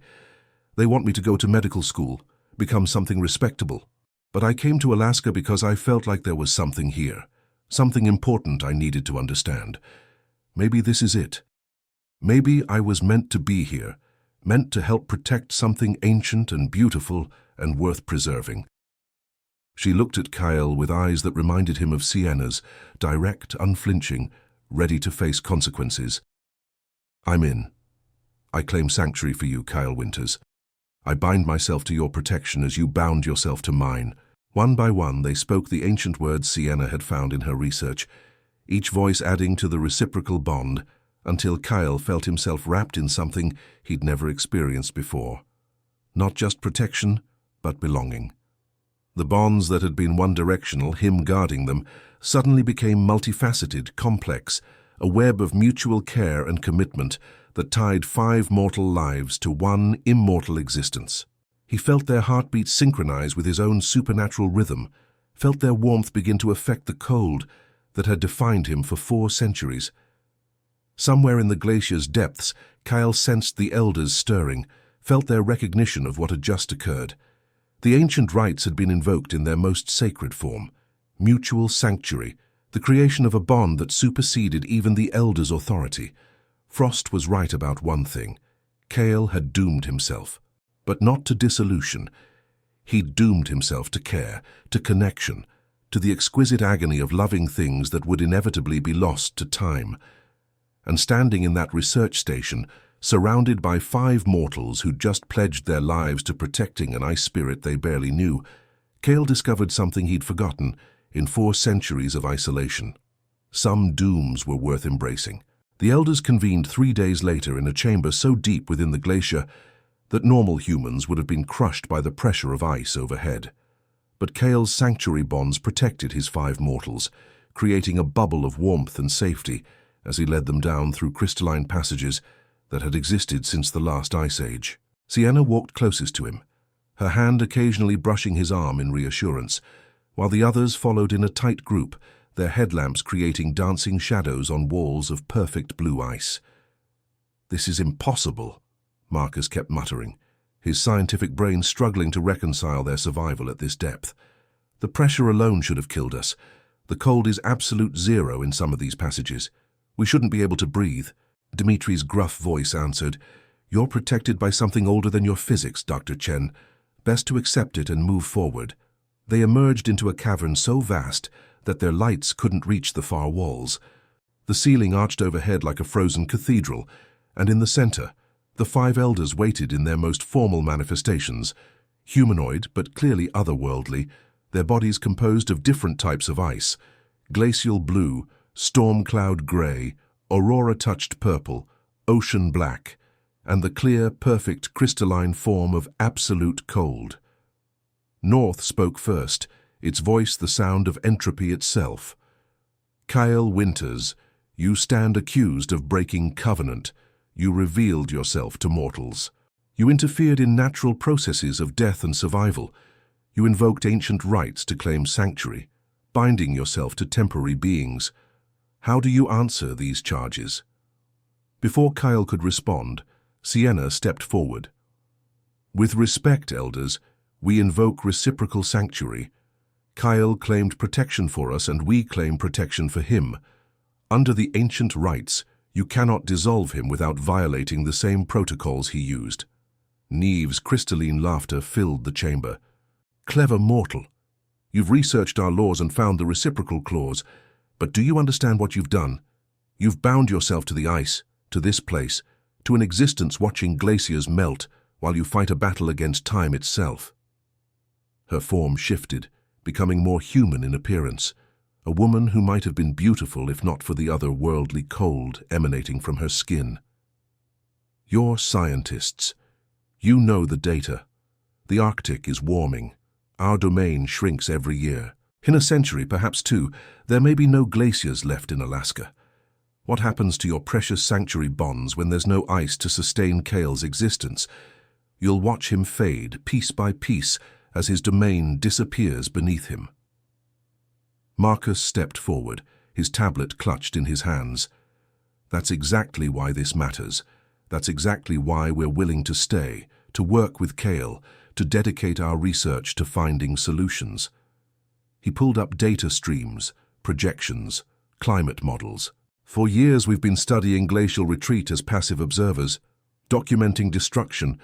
They want me to go to medical school, become something respectable. But I came to Alaska because I felt like there was something here, something important I needed to understand. Maybe this is it. Maybe I was meant to be here, meant to help protect something ancient and beautiful and worth preserving. She looked at Kyle with eyes that reminded him of Sienna's, direct, unflinching, ready to face consequences. I'm in. I claim sanctuary for you, Kyle Winters. I bind myself to your protection as you bound yourself to mine. One by one, they spoke the ancient words Sienna had found in her research, each voice adding to the reciprocal bond, until Kyle felt himself wrapped in something he'd never experienced before. Not just protection, but belonging. The bonds that had been one-directional, him guarding them, suddenly became multifaceted, complex, a web of mutual care and commitment that tied 5 mortal lives to one immortal existence. He felt their heartbeats synchronize with his own supernatural rhythm, felt their warmth begin to affect the cold that had defined him for 4 centuries. Somewhere in the glacier's depths, Kyle sensed the elders stirring, felt their recognition of what had just occurred. The ancient rites had been invoked in their most sacred form, mutual sanctuary, the creation of a bond that superseded even the elders' authority. Frost was right about one thing. Cale had doomed himself, but not to dissolution. He'd doomed himself to care, to connection, to the exquisite agony of loving things that would inevitably be lost to time. And standing in that research station, surrounded by 5 mortals who'd just pledged their lives to protecting an ice spirit they barely knew, Cale discovered something he'd forgotten in 4 centuries of isolation. Some dooms were worth embracing. The elders convened 3 days later in a chamber so deep within the glacier that normal humans would have been crushed by the pressure of ice overhead. But Cale's sanctuary bonds protected his 5 mortals, creating a bubble of warmth and safety as he led them down through crystalline passages that had existed since the last ice age. Sienna walked closest to him, her hand occasionally brushing his arm in reassurance, while the others followed in a tight group, their headlamps creating dancing shadows on walls of perfect blue ice. "This is impossible," Marcus kept muttering, his scientific brain struggling to reconcile their survival at this depth. "The pressure alone should have killed us. The cold is absolute zero in some of these passages. We shouldn't be able to breathe." Dimitri's gruff voice answered, "You're protected by something older than your physics, Dr. Chen. Best to accept it and move forward." They emerged into a cavern so vast that their lights couldn't reach the far walls. The ceiling arched overhead like a frozen cathedral, and in the center, the 5 elders waited in their most formal manifestations, humanoid but clearly otherworldly, their bodies composed of different types of ice: glacial blue, storm cloud gray, aurora-touched purple, ocean black, and the clear, perfect crystalline form of absolute cold. North spoke first, its voice the sound of entropy itself. "Kyle Winters, you stand accused of breaking covenant. You revealed yourself to mortals. You interfered in natural processes of death and survival. You invoked ancient rites to claim sanctuary, binding yourself to temporary beings. How do you answer these charges?" Before Kyle could respond, Sienna stepped forward. "With respect, elders, we invoke reciprocal sanctuary. Kyle claimed protection for us and we claim protection for him. Under the ancient rites, you cannot dissolve him without violating the same protocols he used." Neve's crystalline laughter filled the chamber. "Clever mortal. You've researched our laws and found the reciprocal clause, but do you understand what you've done? You've bound yourself to the ice, to this place, to an existence watching glaciers melt while you fight a battle against time itself." Her form shifted, becoming more human in appearance, a woman who might have been beautiful if not for the otherworldly cold emanating from her skin. "You're scientists. You know the data. The Arctic is warming. Our domain shrinks every year. In a century, perhaps 2, there may be no glaciers left in Alaska. What happens to your precious sanctuary bonds when there's no ice to sustain Kale's existence? You'll watch him fade, piece by piece, as his domain disappears beneath him." Marcus stepped forward, his tablet clutched in his hands. "That's exactly why this matters. That's exactly why we're willing to stay, to work with Kale, to dedicate our research to finding solutions." He pulled up data streams, projections, climate models. "For years we've been studying glacial retreat as passive observers, documenting destruction,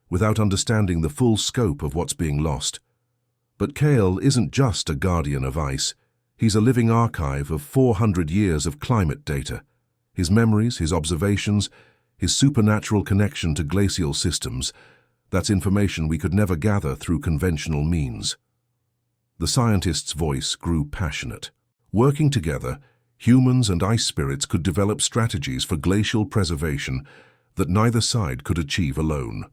without understanding the full scope of what's being lost. But Kale isn't just a guardian of ice. He's a living archive of 400 years of climate data. His memories, his observations, his supernatural connection to glacial systems, that's information we could never gather through conventional means." The scientist's voice grew passionate. Working together, humans and ice spirits could develop strategies for glacial preservation that neither side could achieve alone.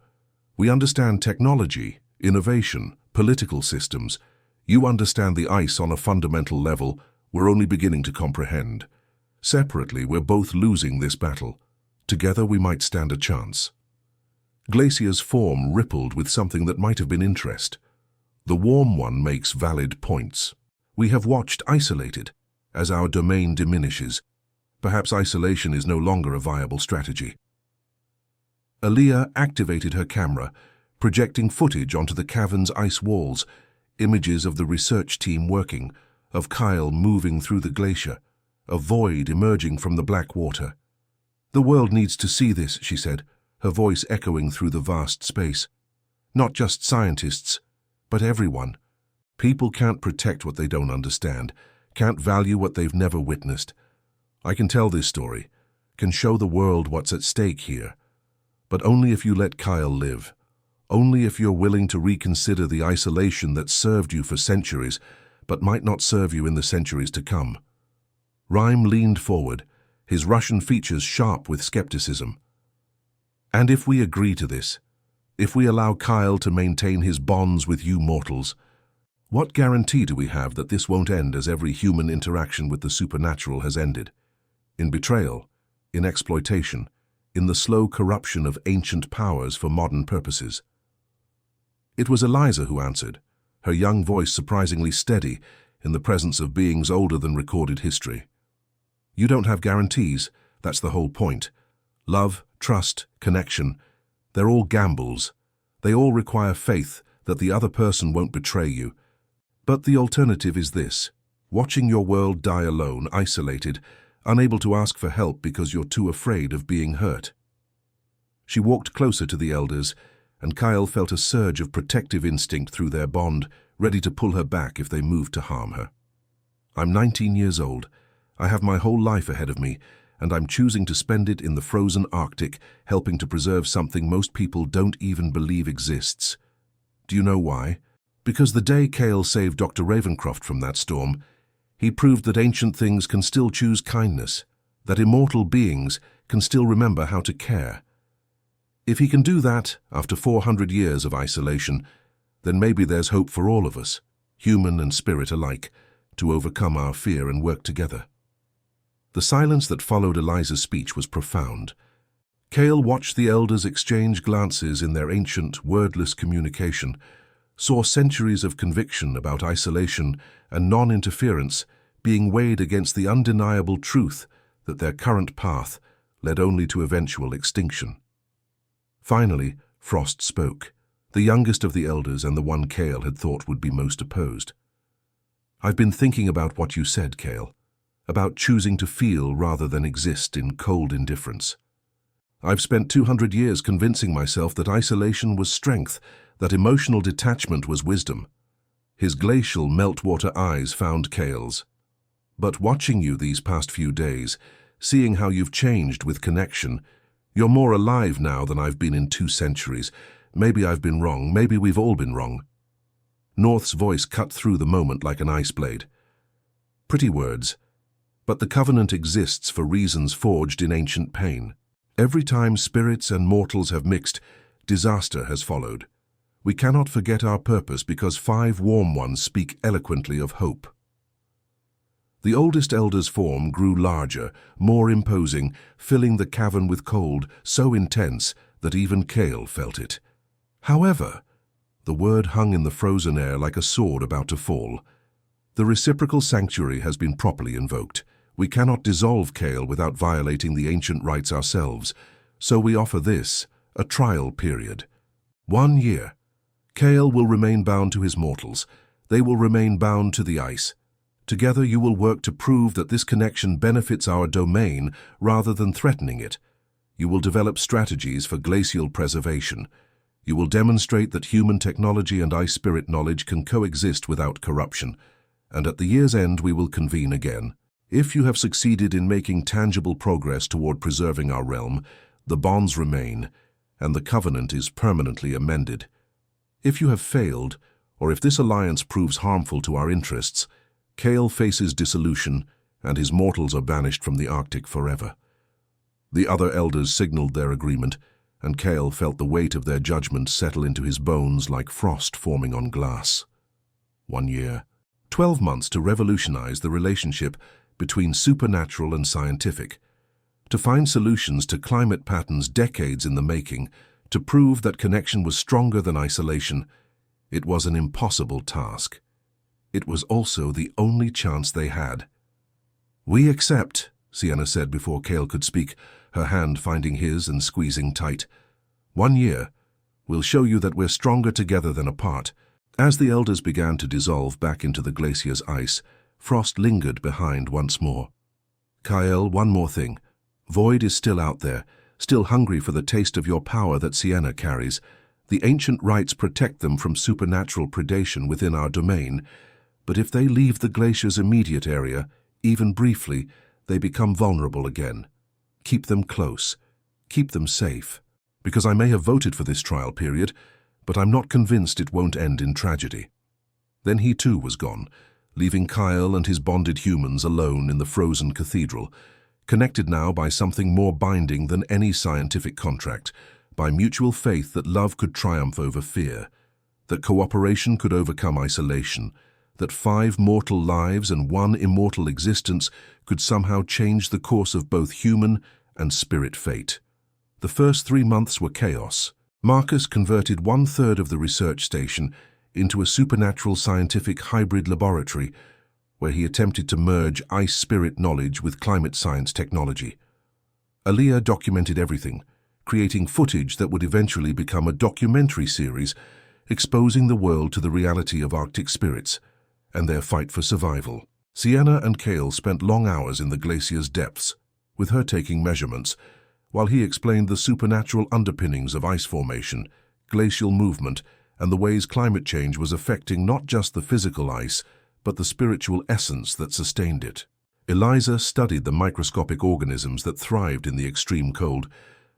"We understand technology, innovation, political systems. You understand the ice on a fundamental level we're only beginning to comprehend. Separately, we're both losing this battle. Together, we might stand a chance." Glacier's form rippled with something that might have been interest. "The warm one makes valid points. We have watched isolated as our domain diminishes. Perhaps isolation is no longer a viable strategy." Aaliyah activated her camera, projecting footage onto the cavern's ice walls, images of the research team working, of Kyle moving through the glacier, a void emerging from the black water. "The world needs to see this," she said, her voice echoing through the vast space. "Not just scientists, but everyone. People can't protect what they don't understand, can't value what they've never witnessed. I can tell this story, can show the world what's at stake here. But only if you let Kyle live. Only if you're willing to reconsider the isolation that served you for centuries, but might not serve you in the centuries to come." Rhyme leaned forward, his Russian features sharp with skepticism. "And if we agree to this, if we allow Kyle to maintain his bonds with you mortals, what guarantee do we have that this won't end as every human interaction with the supernatural has ended? In betrayal, in exploitation, in the slow corruption of ancient powers for modern purposes. It was Eliza who answered, her young voice surprisingly steady in the presence of beings older than recorded history. You don't have guarantees, that's the whole point. Love, trust, connection, they're all gambles. They all require faith that the other person won't betray you. But the alternative is this: watching your world die alone, isolated, unable to ask for help because you're too afraid of being hurt. She walked closer to the elders, and Kyle felt a surge of protective instinct through their bond, ready to pull her back if they moved to harm her. I'm 19 years old. I have my whole life ahead of me, and I'm choosing to spend it in the frozen Arctic, helping to preserve something most people don't even believe exists. Do you know why? Because the day Kale saved Dr. Ravencroft from that storm, he proved that ancient things can still choose kindness, that immortal beings can still remember how to care. If he can do that after 400 years of isolation, then maybe there's hope for all of us, human and spirit alike, to overcome our fear and work together. The silence that followed Eliza's speech was profound. Kale watched the elders exchange glances in their ancient, wordless communication, saw centuries of conviction about isolation and non-interference being weighed against the undeniable truth that their current path led only to eventual extinction. Finally, Frost spoke, the youngest of the elders and the one Kale had thought would be most opposed. I've been thinking about what you said, Kale, about choosing to feel rather than exist in cold indifference. I've spent 200 years convincing myself that isolation was strength, that emotional detachment was wisdom. His glacial meltwater eyes found Kale's. But watching you these past few days, seeing how you've changed with connection, you're more alive now than I've been in 2 centuries. Maybe I've been wrong, maybe we've all been wrong. North's voice cut through the moment like an ice blade. Pretty words, but the Covenant exists for reasons forged in ancient pain. Every time spirits and mortals have mixed, disaster has followed. We cannot forget our purpose because 5 warm ones speak eloquently of hope. The oldest elder's form grew larger, more imposing, filling the cavern with cold so intense that even Kale felt it. However, the word hung in the frozen air like a sword about to fall. The reciprocal sanctuary has been properly invoked. We cannot dissolve Kale without violating the ancient rites ourselves, so we offer this, a trial period. 1 year. Kale will remain bound to his mortals. They will remain bound to the ice. Together you will work to prove that this connection benefits our domain rather than threatening it. You will develop strategies for glacial preservation. You will demonstrate that human technology and ice spirit knowledge can coexist without corruption. And at the year's end we will convene again. If you have succeeded in making tangible progress toward preserving our realm, the bonds remain, and the Covenant is permanently amended. If you have failed, or if this alliance proves harmful to our interests, Kale faces dissolution, and his mortals are banished from the Arctic forever. The other elders signaled their agreement, and Kale felt the weight of their judgment settle into his bones like frost forming on glass. 1 year. 12 months to revolutionize the relationship between supernatural and scientific, to find solutions to climate patterns decades in the making, to prove that connection was stronger than isolation. It was an impossible task. It was also the only chance they had. We accept, Sienna said before Kale could speak, her hand finding his and squeezing tight. 1 year. We'll show you that we're stronger together than apart. As the elders began to dissolve back into the glacier's ice, Frost lingered behind once more. Kyle, one more thing. Void is still out there, still hungry for the taste of your power that Sienna carries. The ancient rites protect them from supernatural predation within our domain, but if they leave the glacier's immediate area, even briefly, they become vulnerable again. Keep them close. Keep them safe. Because I may have voted for this trial period, but I'm not convinced it won't end in tragedy. Then he too was gone, leaving Kyle and his bonded humans alone in the frozen cathedral, connected now by something more binding than any scientific contract, by mutual faith that love could triumph over fear, that cooperation could overcome isolation, that 5 mortal lives and 1 immortal existence could somehow change the course of both human and spirit fate. The first 3 months were chaos. Marcus converted 1/3 of the research station into a supernatural scientific hybrid laboratory where he attempted to merge ice spirit knowledge with climate science technology. Aaliyah documented everything, creating footage that would eventually become a documentary series exposing the world to the reality of Arctic spirits and their fight for survival. Sienna and Cale spent long hours in the glacier's depths, with her taking measurements, while he explained the supernatural underpinnings of ice formation, glacial movement, and the ways climate change was affecting not just the physical ice, but the spiritual essence that sustained it. Eliza studied the microscopic organisms that thrived in the extreme cold,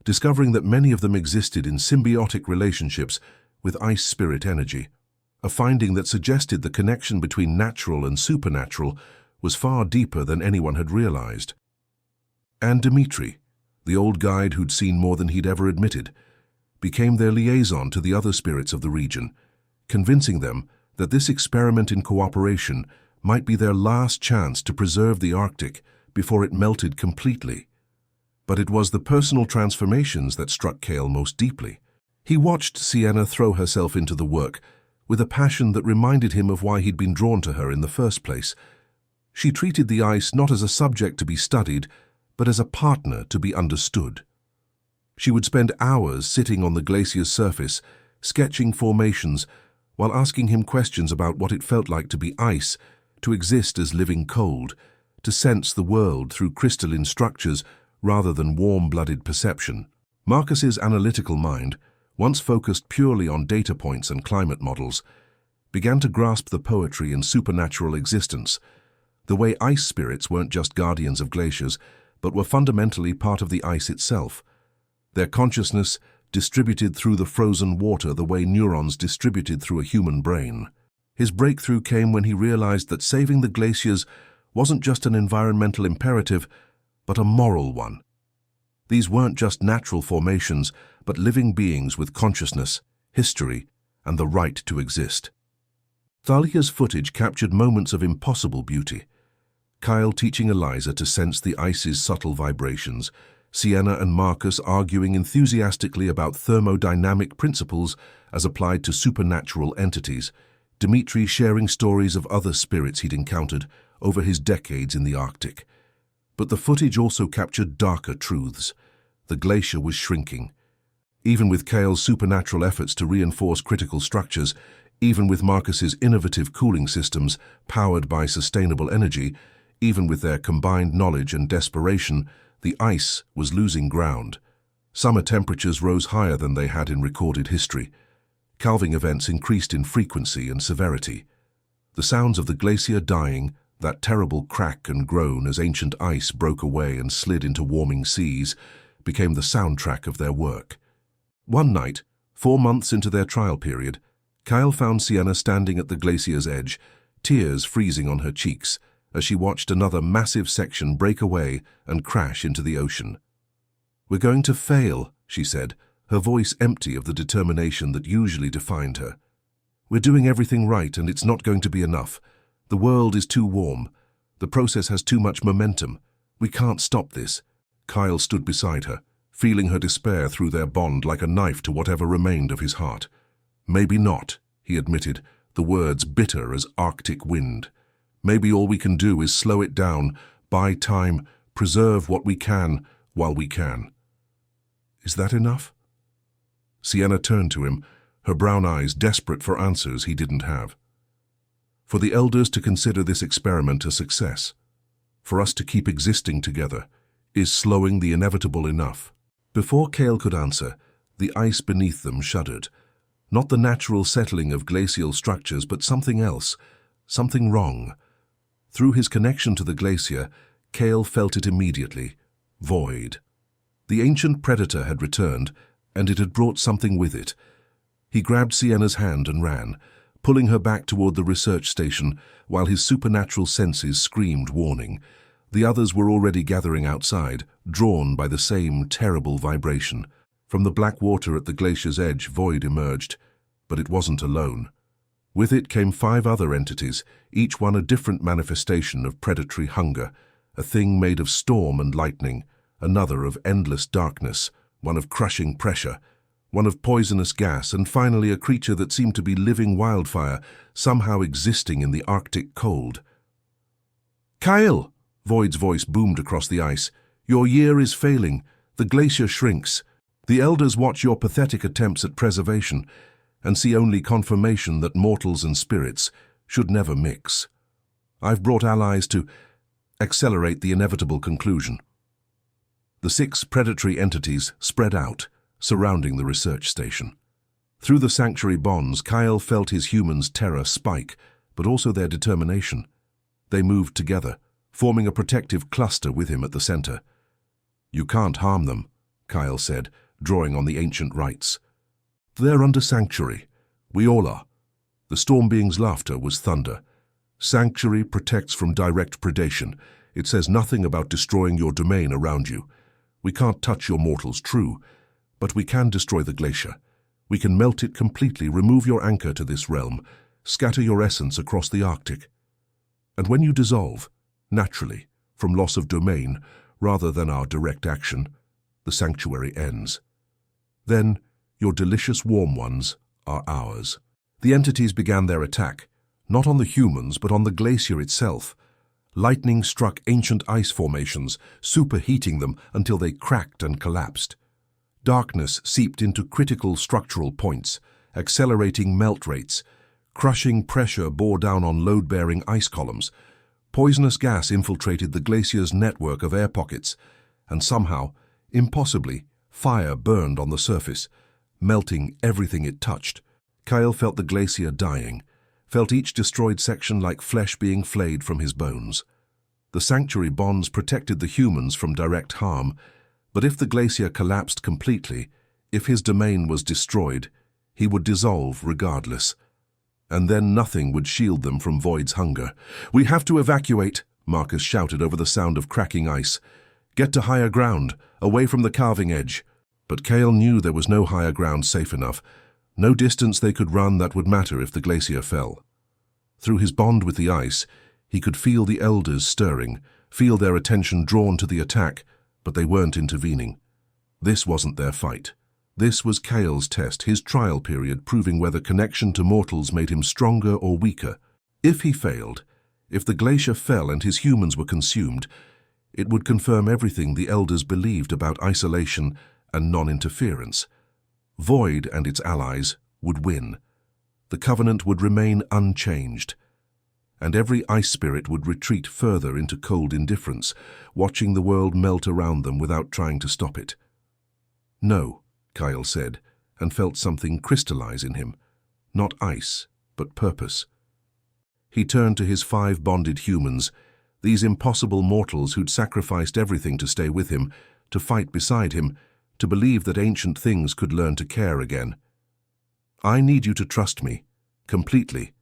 discovering that many of them existed in symbiotic relationships with ice spirit energy, a finding that suggested the connection between natural and supernatural was far deeper than anyone had realized. And Dimitri, the old guide who'd seen more than he'd ever admitted, became their liaison to the other spirits of the region, convincing them that this experiment in cooperation might be their last chance to preserve the Arctic before it melted completely. But it was the personal transformations that struck Cale most deeply. He watched Sienna throw herself into the work with a passion that reminded him of why he'd been drawn to her in the first place. She treated the ice not as a subject to be studied, but as a partner to be understood. She would spend hours sitting on the glacier's surface, sketching formations, while asking him questions about what it felt like to be ice, to exist as living cold, to sense the world through crystalline structures rather than warm-blooded perception. Marcus's analytical mind, once focused purely on data points and climate models, began to grasp the poetry in supernatural existence, the way ice spirits weren't just guardians of glaciers, but were fundamentally part of the ice itself. Their consciousness distributed through the frozen water the way neurons distributed through a human brain. His breakthrough came when he realized that saving the glaciers wasn't just an environmental imperative, but a moral one. These weren't just natural formations, but living beings with consciousness, history, and the right to exist. Thalia's footage captured moments of impossible beauty. Kyle teaching Eliza to sense the ice's subtle vibrations, Sienna and Marcus arguing enthusiastically about thermodynamic principles as applied to supernatural entities, Dimitri sharing stories of other spirits he'd encountered over his decades in the Arctic. But the footage also captured darker truths. The glacier was shrinking. Even with Cale's supernatural efforts to reinforce critical structures, even with Marcus's innovative cooling systems powered by sustainable energy, even with their combined knowledge and desperation, the ice was losing ground. Summer temperatures rose higher than they had in recorded history. Calving events increased in frequency and severity. The sounds of the glacier dying, that terrible crack and groan as ancient ice broke away and slid into warming seas, became the soundtrack of their work. One night, 4 months into their trial period, Kyle found Sienna standing at the glacier's edge, tears freezing on her cheeks, as she watched another massive section break away and crash into the ocean. "We're going to fail," she said, her voice empty of the determination that usually defined her. "We're doing everything right, and it's not going to be enough. The world is too warm. The process has too much momentum. We can't stop this." Kyle stood beside her, feeling her despair through their bond like a knife to whatever remained of his heart. "Maybe not," he admitted, the words bitter as Arctic wind. "Maybe all we can do is slow it down, buy time, preserve what we can while we can." "Is that enough?" Sienna turned to him, her brown eyes desperate for answers he didn't have. "For the elders to consider this experiment a success, for us to keep existing together, is slowing the inevitable enough?" Before Cale could answer, the ice beneath them shuddered. Not the natural settling of glacial structures, but something else, something wrong. Through his connection to the glacier, Cale felt it immediately: void. The ancient predator had returned, and it had brought something with it. He grabbed Sienna's hand and ran, pulling her back toward the research station while his supernatural senses screamed warning. The others were already gathering outside, drawn by the same terrible vibration. From the black water at the glacier's edge, Void emerged, but it wasn't alone. With it came 5 other entities, each one a different manifestation of predatory hunger, a thing made of storm and lightning, another of endless darkness, one of crushing pressure, one of poisonous gas, and finally a creature that seemed to be living wildfire, somehow existing in the Arctic cold. "Kyle!" Void's voice boomed across the ice. "Your year is failing. The glacier shrinks. The elders watch your pathetic attempts at preservation and see only confirmation that mortals and spirits should never mix. I've brought allies to accelerate the inevitable conclusion." The 6 predatory entities spread out, surrounding the research station. Through the sanctuary bonds, Kyle felt his humans' terror spike, but also their determination. They moved together, forming a protective cluster with him at the center. "You can't harm them," Kyle said, drawing on the ancient rites. "They're under sanctuary. We all are." The storm being's laughter was thunder. "Sanctuary protects from direct predation. It says nothing about destroying your domain around you. We can't touch your mortals, true, but we can destroy the glacier. We can melt it completely, remove your anchor to this realm, scatter your essence across the Arctic. And when you dissolve, naturally, from loss of domain, rather than our direct action, the sanctuary ends. Then, your delicious warm ones are ours." The entities began their attack, not on the humans, but on the glacier itself. Lightning struck ancient ice formations, superheating them until they cracked and collapsed. Darkness seeped into critical structural points, accelerating melt rates. Crushing pressure bore down on load-bearing ice columns. Poisonous gas infiltrated the glacier's network of air pockets, and somehow, impossibly, fire burned on the surface, melting everything it touched. Kyle felt the glacier dying, felt each destroyed section like flesh being flayed from his bones. The sanctuary bonds protected the humans from direct harm, but if the glacier collapsed completely, if his domain was destroyed, he would dissolve regardless. And then nothing would shield them from Void's hunger. "We have to evacuate," Marcus shouted over the sound of cracking ice. "Get to higher ground, away from the calving edge." But Kyle knew there was no higher ground safe enough, no distance they could run that would matter if the glacier fell. Through his bond with the ice, he could feel the elders stirring, feel their attention drawn to the attack, but they weren't intervening. This wasn't their fight. This was Kyle's test, his trial period, proving whether connection to mortals made him stronger or weaker. If he failed, if the glacier fell and his humans were consumed, it would confirm everything the elders believed about isolation and non-interference. Void and its allies would win. The Covenant would remain unchanged, and every ice spirit would retreat further into cold indifference, watching the world melt around them without trying to stop it. "No," Kyle said, and felt something crystallize in him. Not ice, but purpose. He turned to his 5 bonded humans, these impossible mortals who'd sacrificed everything to stay with him, to fight beside him, to believe that ancient things could learn to care again. "I need you to trust me, completely."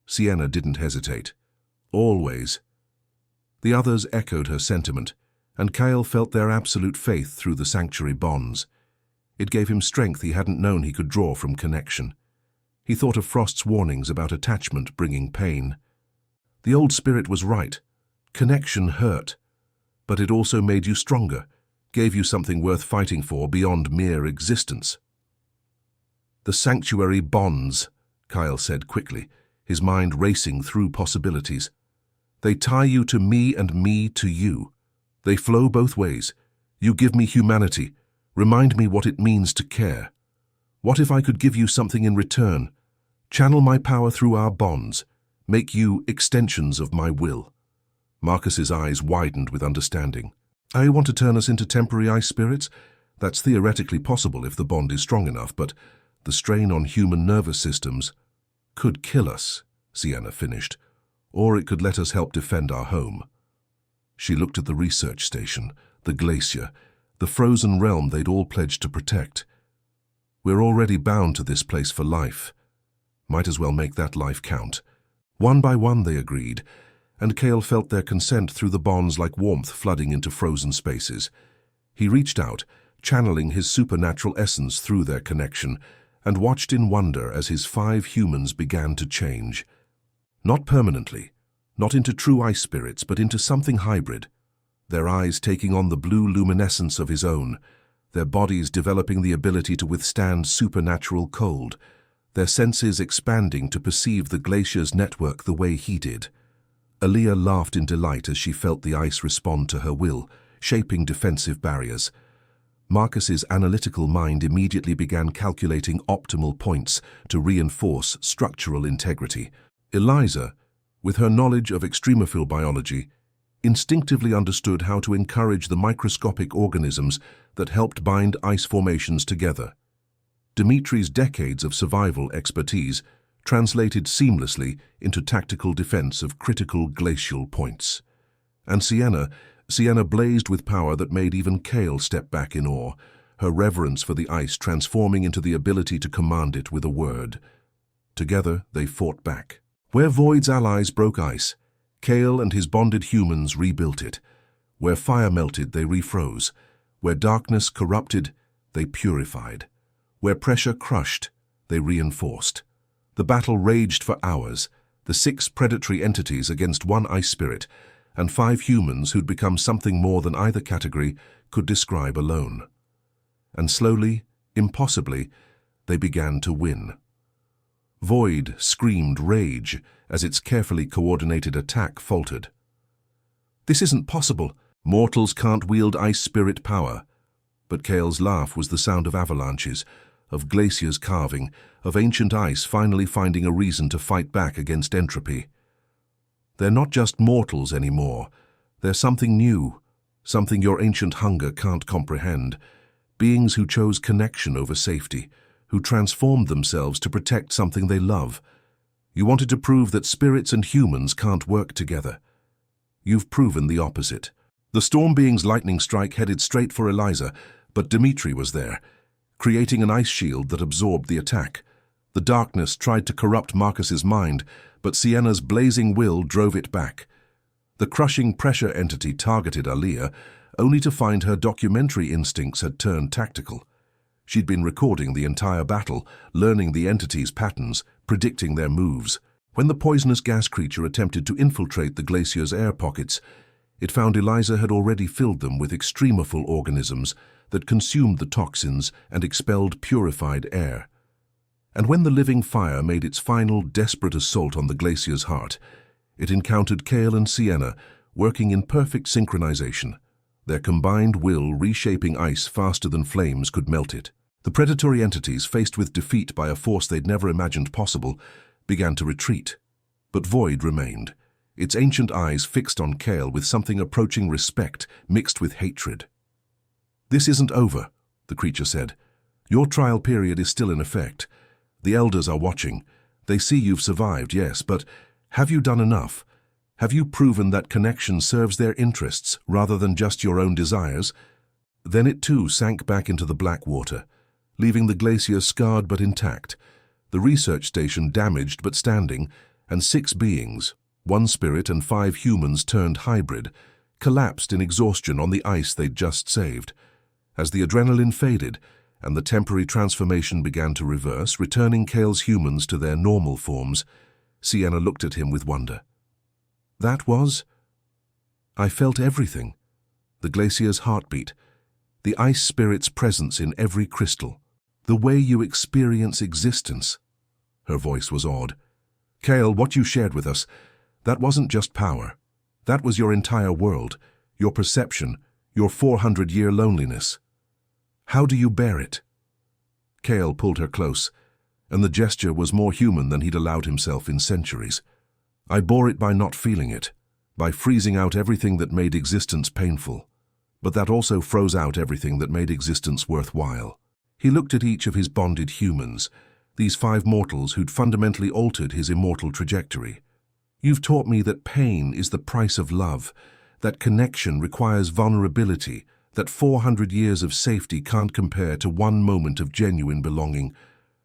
Sienna didn't hesitate. "Always." The others echoed her sentiment, and Kyle felt their absolute faith through the sanctuary bonds. It gave him strength he hadn't known he could draw from connection. He thought of Frost's warnings about attachment bringing pain. The old spirit was right. Connection hurt, but it also made you stronger, gave you something worth fighting for beyond mere existence. "The sanctuary bonds," Kyle said quickly, his mind racing through possibilities. "They tie you to me and me to you. They flow both ways. You give me humanity. Remind me what it means to care. What if I could give you something in return? Channel my power through our bonds. Make you extensions of my will." Marcus's eyes widened with understanding. "I want to turn us into temporary ice spirits? That's theoretically possible if the bond is strong enough, but the strain on human nervous systems could kill us," Sienna finished, "or it could let us help defend our home." She looked at the research station, the glacier, the frozen realm they'd all pledged to protect. "We're already bound to this place for life. Might as well make that life count." One by one they agreed, and Kale felt their consent through the bonds like warmth flooding into frozen spaces. He reached out, channeling his supernatural essence through their connection, and watched in wonder as his 5 humans began to change. Not permanently, not into true ice spirits, but into something hybrid, their eyes taking on the blue luminescence of his own, their bodies developing the ability to withstand supernatural cold, their senses expanding to perceive the glacier's network the way he did. Alia laughed in delight as she felt the ice respond to her will, shaping defensive barriers. Marcus's analytical mind immediately began calculating optimal points to reinforce structural integrity. Eliza, with her knowledge of extremophile biology, instinctively understood how to encourage the microscopic organisms that helped bind ice formations together. Dimitri's decades of survival expertise translated seamlessly into tactical defense of critical glacial points. And Sienna blazed with power that made even Kale step back in awe, her reverence for the ice transforming into the ability to command it with a word. Together, they fought back. Where Void's allies broke ice, Kale and his bonded humans rebuilt it. Where fire melted, they refroze. Where darkness corrupted, they purified. Where pressure crushed, they reinforced. The battle raged for hours, the 6 predatory entities against 1 ice spirit, and 5 humans who'd become something more than either category could describe alone. And slowly, impossibly, they began to win. Void screamed rage as its carefully coordinated attack faltered. "This isn't possible. Mortals can't wield ice spirit power." But Kale's laugh was the sound of avalanches, of glaciers carving, of ancient ice finally finding a reason to fight back against entropy. They're not just mortals anymore. They're something new, something your ancient hunger can't comprehend. Beings who chose connection over safety, who transformed themselves to protect something they love. You wanted to prove that spirits and humans can't work together. You've proven the opposite. The Storm Being's lightning strike headed straight for Eliza, but Dimitri was there, creating an ice shield that absorbed the attack. The darkness tried to corrupt Marcus's mind, but Sienna's blazing will drove it back. The crushing pressure entity targeted Alia, only to find her documentary instincts had turned tactical. She'd been recording the entire battle, learning the entity's patterns, predicting their moves. When the poisonous gas creature attempted to infiltrate the glacier's air pockets, it found Eliza had already filled them with extremophile organisms that consumed the toxins and expelled purified air. And when the living fire made its final desperate assault on the glacier's heart, it encountered Kale and Sienna, working in perfect synchronization, their combined will reshaping ice faster than flames could melt it. The predatory entities, faced with defeat by a force they'd never imagined possible, began to retreat. But Void remained, its ancient eyes fixed on Kale with something approaching respect mixed with hatred. "This isn't over," the creature said. "Your trial period is still in effect. The Elders are watching. They see you've survived, yes, but have you done enough? Have you proven that connection serves their interests rather than just your own desires?" Then it too sank back into the black water, leaving the glacier scarred but intact, the research station damaged but standing, and 6 beings, 1 spirit and 5 humans turned hybrid, collapsed in exhaustion on the ice they'd just saved. As the adrenaline faded and the temporary transformation began to reverse, returning Kale's humans to their normal forms, Sienna looked at him with wonder. "That was?" "I felt everything. The glacier's heartbeat, the ice spirit's presence in every crystal, the way you experience existence." Her voice was awed. "Kale, what you shared with us, that wasn't just power. That was your entire world, your perception, your 400-year loneliness. How do you bear it?" Kale pulled her close, and the gesture was more human than he'd allowed himself in centuries. "I bore it by not feeling it, by freezing out everything that made existence painful. But that also froze out everything that made existence worthwhile." He looked at each of his bonded humans, these 5 mortals who'd fundamentally altered his immortal trajectory. "You've taught me that pain is the price of love, that connection requires vulnerability, that 400 years of safety can't compare to 1 moment of genuine belonging.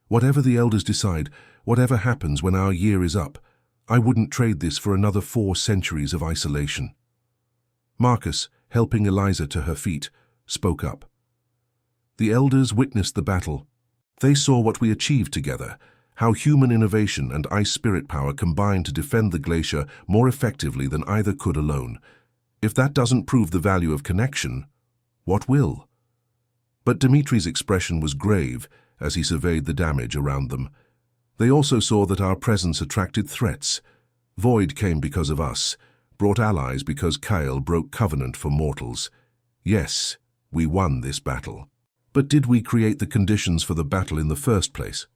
Whatever the Elders decide, whatever happens when our year is up, I wouldn't trade this for another 4 centuries of isolation." Marcus, helping Eliza to her feet, spoke up. "The Elders witnessed the battle. They saw what we achieved together, how human innovation and ice spirit power combined to defend the glacier more effectively than either could alone. If that doesn't prove the value of connection, what will?" But Dimitri's expression was grave as he surveyed the damage around them. They also saw that our presence attracted threats. Void came because of us, brought allies because Kyle broke covenant for mortals. Yes, we won this battle. But did we create the conditions for the battle in the first place?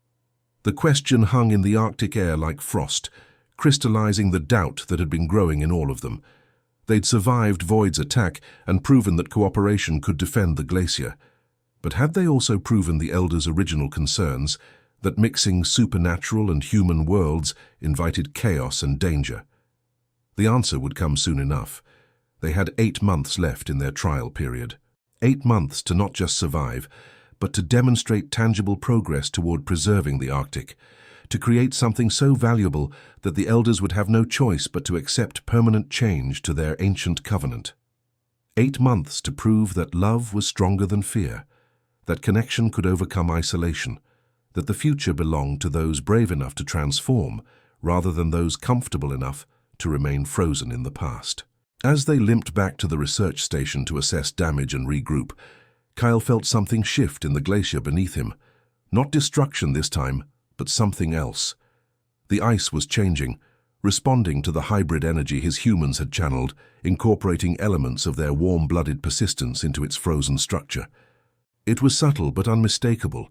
The question hung in the Arctic air like frost, crystallizing the doubt that had been growing in all of them. They'd survived Void's attack and proven that cooperation could defend the glacier. But had they also proven the Elders' original concerns, that mixing supernatural and human worlds invited chaos and danger? The answer would come soon enough. They had 8 months left in their trial period. 8 months to not just survive, but to demonstrate tangible progress toward preserving the Arctic, to create something so valuable that the Elders would have no choice but to accept permanent change to their ancient covenant. 8 months to prove that love was stronger than fear, that connection could overcome isolation, that the future belonged to those brave enough to transform rather than those comfortable enough to remain frozen in the past. As they limped back to the research station to assess damage and regroup, Kyle felt something shift in the glacier beneath him. Not destruction this time, but something else. The ice was changing, responding to the hybrid energy his humans had channeled, incorporating elements of their warm-blooded persistence into its frozen structure. It was subtle but unmistakable.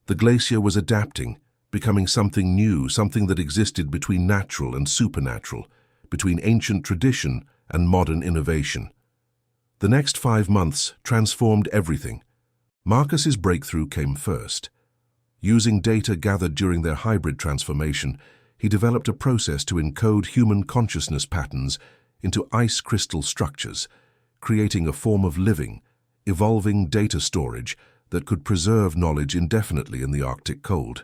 The glacier was adapting, becoming something new, something that existed between natural and supernatural, between ancient tradition and modern innovation. The next 5 months transformed everything. Marcus's breakthrough came first. Using data gathered during their hybrid transformation, he developed a process to encode human consciousness patterns into ice crystal structures, creating a form of living, evolving data storage that could preserve knowledge indefinitely in the Arctic cold.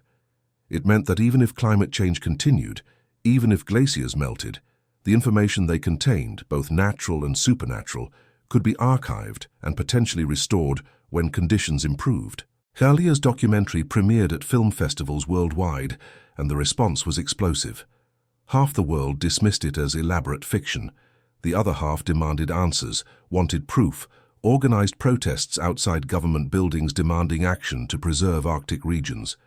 It meant that even if climate change continued, even if glaciers melted, the information they contained, both natural and supernatural, could be archived and potentially restored when conditions improved. Kalia's documentary premiered at film festivals worldwide, and the response was explosive. Half the world dismissed it as elaborate fiction. The other half demanded answers, wanted proof, organized protests outside government buildings demanding action to preserve Arctic regions.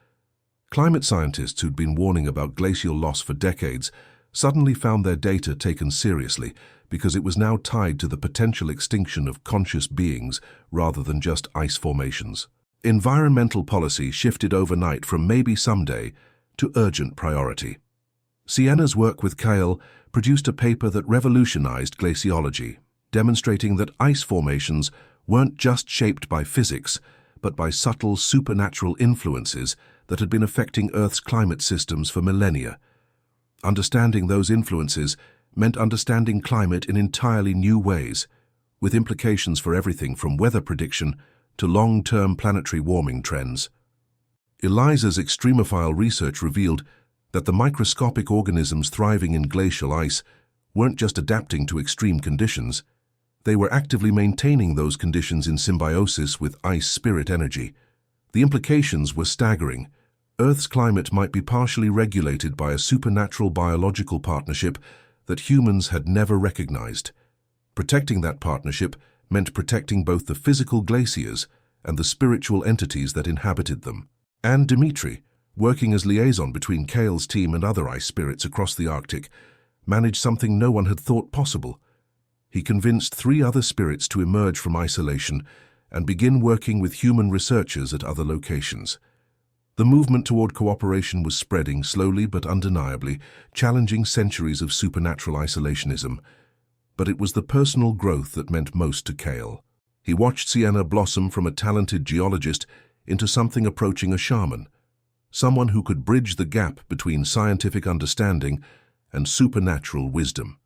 Climate scientists who'd been warning about glacial loss for decades suddenly found their data taken seriously because it was now tied to the potential extinction of conscious beings rather than just ice formations. Environmental policy shifted overnight from maybe someday to urgent priority. Sienna's work with Kyle produced a paper that revolutionized glaciology, demonstrating that ice formations weren't just shaped by physics, but by subtle supernatural influences that had been affecting Earth's climate systems for millennia. Understanding those influences meant understanding climate in entirely new ways, with implications for everything from weather prediction to long-term planetary warming trends. Eliza's extremophile research revealed that the microscopic organisms thriving in glacial ice weren't just adapting to extreme conditions, they were actively maintaining those conditions in symbiosis with ice spirit energy. The implications were staggering. Earth's climate might be partially regulated by a supernatural biological partnership that humans had never recognized. Protecting that partnership meant protecting both the physical glaciers and the spiritual entities that inhabited them. And Dimitri, working as liaison between Kale's team and other ice spirits across the Arctic, managed something no one had thought possible. He convinced 3 other spirits to emerge from isolation and begin working with human researchers at other locations. The movement toward cooperation was spreading slowly but undeniably, challenging centuries of supernatural isolationism. But it was the personal growth that meant most to Kale. He watched Sienna blossom from a talented geologist into something approaching a shaman, someone who could bridge the gap between scientific understanding and supernatural wisdom.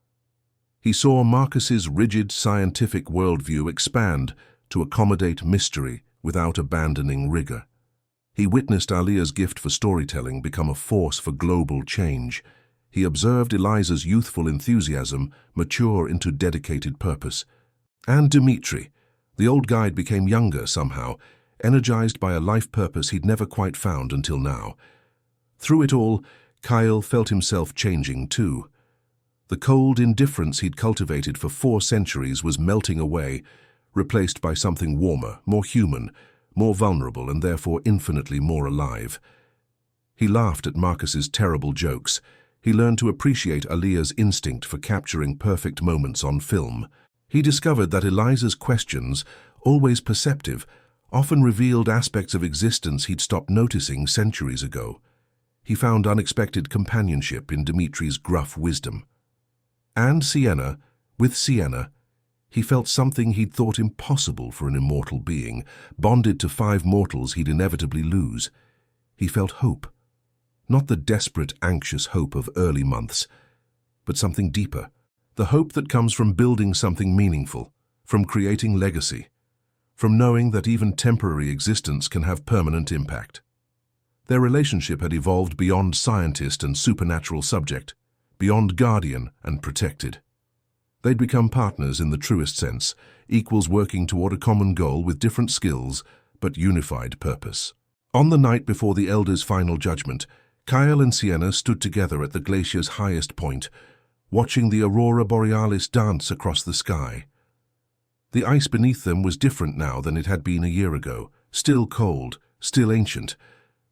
He saw Marcus's rigid scientific worldview expand to accommodate mystery without abandoning rigor. He witnessed Alia's gift for storytelling become a force for global change. He observed Eliza's youthful enthusiasm mature into dedicated purpose. And Dimitri, the old guide, became younger somehow, energized by a life purpose he'd never quite found until now. Through it all, Kyle felt himself changing too. The cold indifference he'd cultivated for 4 centuries was melting away, replaced by something warmer, more human, more vulnerable and therefore infinitely more alive. He laughed at Marcus's terrible jokes. He learned to appreciate Aaliyah's instinct for capturing perfect moments on film. He discovered that Eliza's questions, always perceptive, often revealed aspects of existence he'd stopped noticing centuries ago. He found unexpected companionship in Dimitri's gruff wisdom. And with Sienna, he felt something he'd thought impossible for an immortal being, bonded to 5 mortals he'd inevitably lose. He felt hope. Not the desperate, anxious hope of early months, but something deeper. The hope that comes from building something meaningful, from creating legacy, from knowing that even temporary existence can have permanent impact. Their relationship had evolved beyond scientist and supernatural subject, beyond guardian and protected. They'd become partners in the truest sense, equals working toward a common goal with different skills, but unified purpose. On the night before the Elder's final judgment, Kyle and Sienna stood together at the glacier's highest point, watching the aurora borealis dance across the sky. The ice beneath them was different now than it had been a year ago, still cold, still ancient,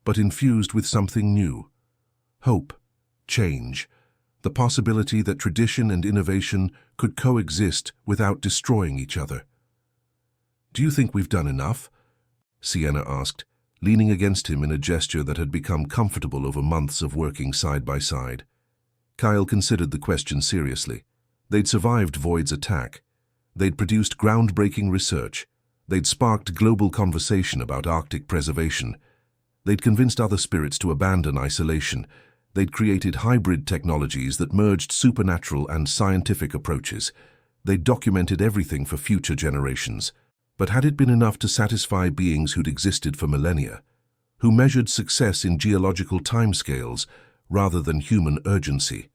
but infused with something new. Hope, change, the possibility that tradition and innovation could coexist without destroying each other. "Do you think we've done enough?" Sienna asked, leaning against him in a gesture that had become comfortable over months of working side by side. Kyle considered the question seriously. They'd survived Void's attack. They'd produced groundbreaking research. They'd sparked global conversation about Arctic preservation. They'd convinced other spirits to abandon isolation. They'd created hybrid technologies that merged supernatural and scientific approaches. They'd documented everything for future generations. But had it been enough to satisfy beings who'd existed for millennia, who measured success in geological timescales rather than human urgency?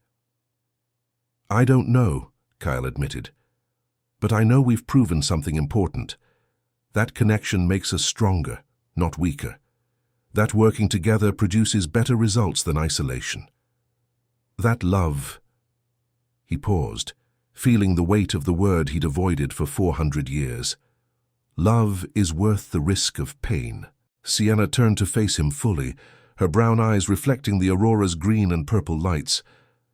"I don't know," Kyle admitted. "But I know we've proven something important. That connection makes us stronger, not weaker. That working together produces better results than isolation. That love—" He paused, feeling the weight of the word he'd avoided for 400 years. "Love is worth the risk of pain." Sienna turned to face him fully, her brown eyes reflecting the aurora's green and purple lights.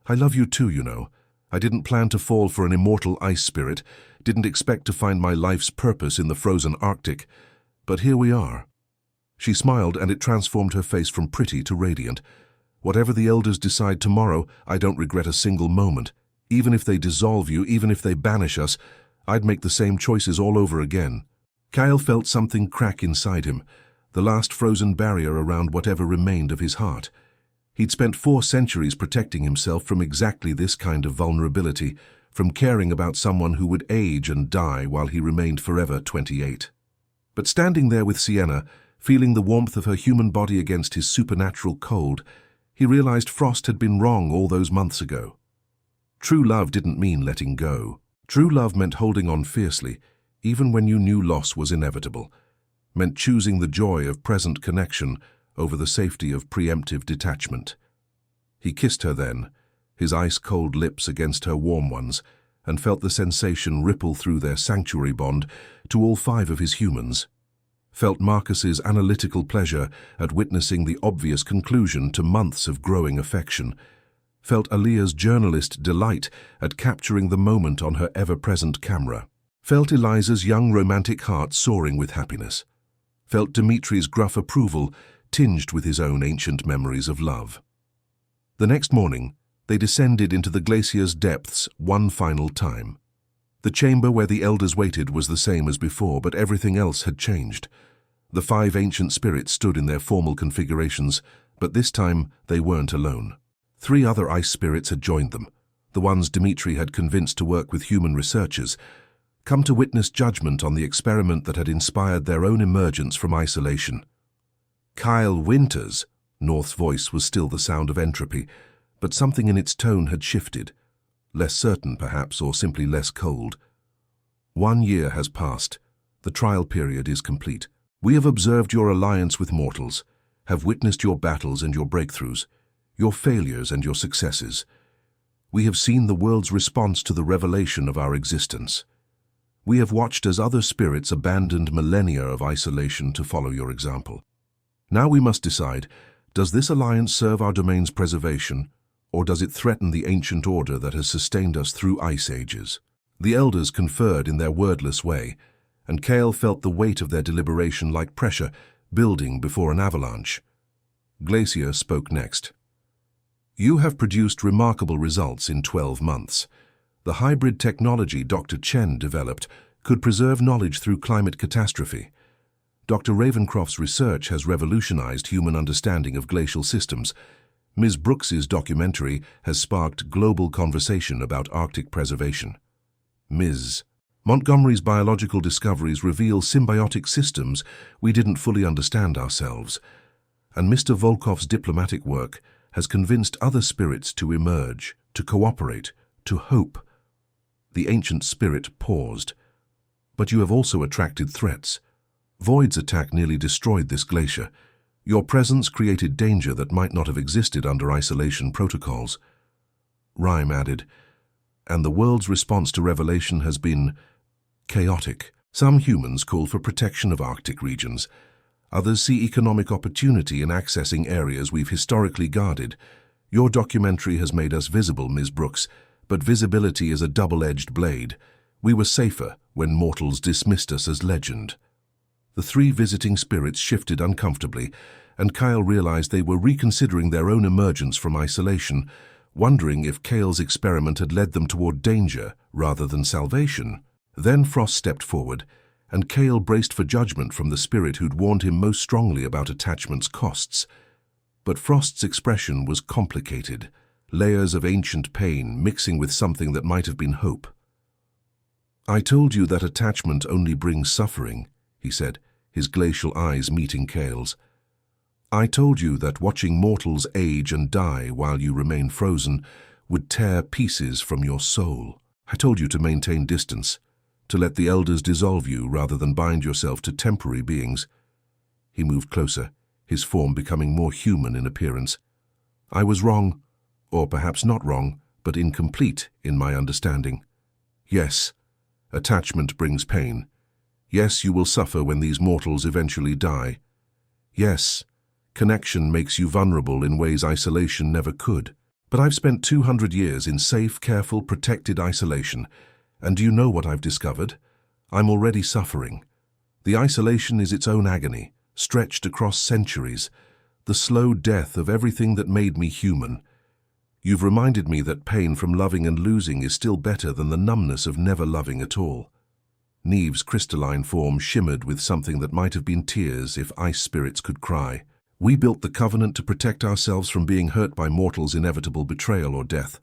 "I love you too, you know. I didn't plan to fall for an immortal ice spirit, didn't expect to find my life's purpose in the frozen Arctic. But here we are." She smiled, and it transformed her face from pretty to radiant. "Whatever the Elders decide tomorrow, I don't regret a single moment. Even if they dissolve you, even if they banish us, I'd make the same choices all over again." Kyle felt something crack inside him, the last frozen barrier around whatever remained of his heart. He'd spent 4 centuries protecting himself from exactly this kind of vulnerability, from caring about someone who would age and die while he remained forever 28. But standing there with Sienna, feeling the warmth of her human body against his supernatural cold, he realized Frost had been wrong all those months ago. True love didn't mean letting go. True love meant holding on fiercely, even when you knew loss was inevitable, meant choosing the joy of present connection over the safety of preemptive detachment. He kissed her then, his ice-cold lips against her warm ones, and felt the sensation ripple through their sanctuary bond to all 5 of his humans. Felt Marcus's analytical pleasure at witnessing the obvious conclusion to months of growing affection. Felt Aaliyah's journalist delight at capturing the moment on her ever-present camera. Felt Eliza's young romantic heart soaring with happiness. Felt Dimitri's gruff approval tinged with his own ancient memories of love. The next morning, they descended into the glacier's depths one final time. The chamber where the Elders waited was the same as before, but everything else had changed. The 5 ancient spirits stood in their formal configurations, but this time they weren't alone. 3 other ice spirits had joined them, the ones Dimitri had convinced to work with human researchers, come to witness judgment on the experiment that had inspired their own emergence from isolation. "Kyle Winters," North's voice was still the sound of entropy, but something in its tone had shifted, less certain perhaps, or simply less cold. "1 year has passed. The trial period is complete. We have observed your alliance with mortals, have witnessed your battles and your breakthroughs, your failures and your successes. We have seen the world's response to the revelation of our existence. We have watched as other spirits abandoned millennia of isolation to follow your example. Now we must decide, does this alliance serve our domain's preservation, or does it threaten the ancient order that has sustained us through ice ages? The elders conferred in their wordless way, and Cale felt the weight of their deliberation like pressure building before an avalanche. Glacier spoke next. You have produced remarkable results in 12 months. The hybrid technology Dr. Chen developed could preserve knowledge through climate catastrophe. Dr. Ravencroft's research has revolutionized human understanding of glacial systems. Ms. Brooks's documentary has sparked global conversation about Arctic preservation. Ms. Montgomery's biological discoveries reveal symbiotic systems we didn't fully understand ourselves. And Mr. Volkov's diplomatic work has convinced other spirits to emerge, to cooperate, to hope. The ancient spirit paused. But you have also attracted threats. Void's attack nearly destroyed this glacier. Your presence created danger that might not have existed under isolation protocols. Rhyme added, and the world's response to revelation has been chaotic. Some humans call for protection of Arctic regions. Others see economic opportunity in accessing areas we've historically guarded. Your documentary has made us visible, Ms. Brooks, but visibility is a double-edged blade. We were safer when mortals dismissed us as legend. The three visiting spirits shifted uncomfortably, and Kyle realized they were reconsidering their own emergence from isolation, wondering if Cale's experiment had led them toward danger rather than salvation. Then Frost stepped forward, and Cale braced for judgment from the spirit who'd warned him most strongly about attachment's costs. But Frost's expression was complicated, layers of ancient pain mixing with something that might have been hope. I told you that attachment only brings suffering, he said, his glacial eyes meeting Cale's. I told you that watching mortals age and die while you remain frozen would tear pieces from your soul. I told you to maintain distance, to let the elders dissolve you rather than bind yourself to temporary beings. He moved closer, his form becoming more human in appearance. I was wrong, or perhaps not wrong, but incomplete in my understanding. Yes, attachment brings pain. Yes, you will suffer when these mortals eventually die. Yes, connection makes you vulnerable in ways isolation never could. But I've spent 200 years in safe, careful, protected isolation, and do you know what I've discovered? I'm already suffering. The isolation is its own agony, stretched across centuries, the slow death of everything that made me human. You've reminded me that pain from loving and losing is still better than the numbness of never loving at all. Neve's crystalline form shimmered with something that might have been tears if ice spirits could cry. We built the covenant to protect ourselves from being hurt by mortals' inevitable betrayal or death.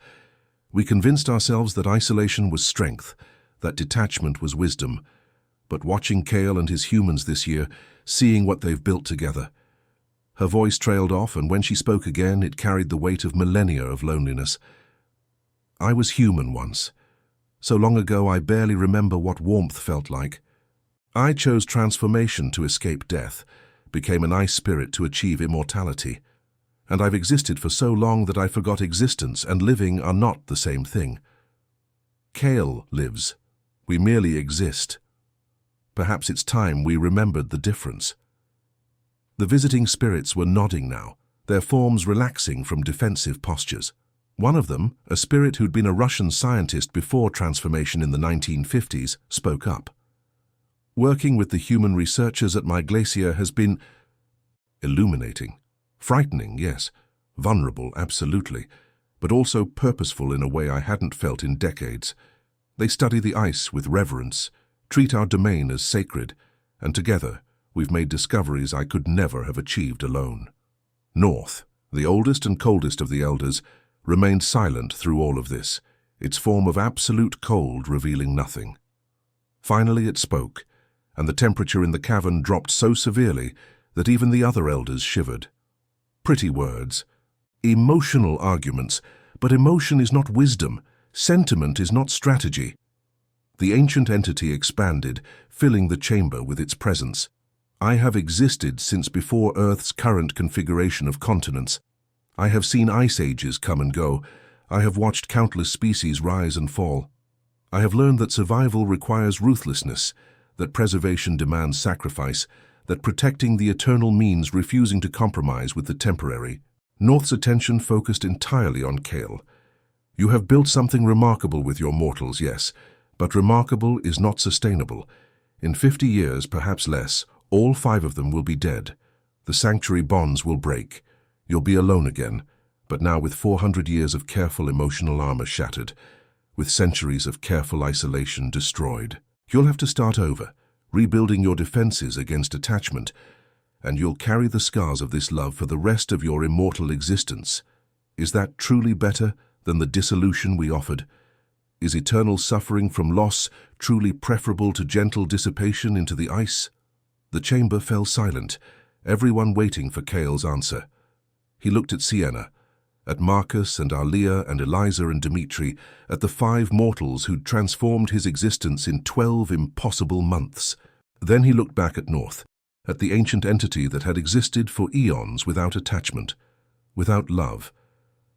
We convinced ourselves that isolation was strength, that detachment was wisdom. But watching Cale and his humans this year, seeing what they've built together. Her voice trailed off, and when she spoke again, it carried the weight of millennia of loneliness. I was human once. So long ago I barely remember what warmth felt like. I chose transformation to escape death, became an ice spirit to achieve immortality. And I've existed for so long that I forgot existence and living are not the same thing. Cale lives. We merely exist. Perhaps it's time we remembered the difference. The visiting spirits were nodding now, their forms relaxing from defensive postures. One of them, a spirit who'd been a Russian scientist before transformation in the 1950s, spoke up. Working with the human researchers at my glacier has been illuminating. Frightening, yes. Vulnerable, absolutely. But also purposeful in a way I hadn't felt in decades. They study the ice with reverence, treat our domain as sacred, and together we've made discoveries I could never have achieved alone. North, the oldest and coldest of the elders, remained silent through all of this, its form of absolute cold revealing nothing. Finally it spoke, and the temperature in the cavern dropped so severely that even the other elders shivered. Pretty words. Emotional arguments, but emotion is not wisdom, sentiment is not strategy. The ancient entity expanded, filling the chamber with its presence. I have existed since before Earth's current configuration of continents. I have seen ice ages come and go. I have watched countless species rise and fall. I have learned that survival requires ruthlessness, that preservation demands sacrifice, that protecting the eternal means refusing to compromise with the temporary. North's attention focused entirely on Kale. You have built something remarkable with your mortals, yes, but remarkable is not sustainable. In 50 years, perhaps less, all 5 of them will be dead. The sanctuary bonds will break. You'll be alone again, but now with 400 years of careful emotional armor shattered, with centuries of careful isolation destroyed. You'll have to start over, rebuilding your defenses against attachment, and you'll carry the scars of this love for the rest of your immortal existence. Is that truly better than the dissolution we offered? Is eternal suffering from loss truly preferable to gentle dissipation into the ice? The chamber fell silent, everyone waiting for Kale's answer. He looked at Sienna, at Marcus and Alia and Eliza and Dimitri, at the 5 mortals who'd transformed his existence in 12 impossible months. Then he looked back at North, at the ancient entity that had existed for eons without attachment, without love,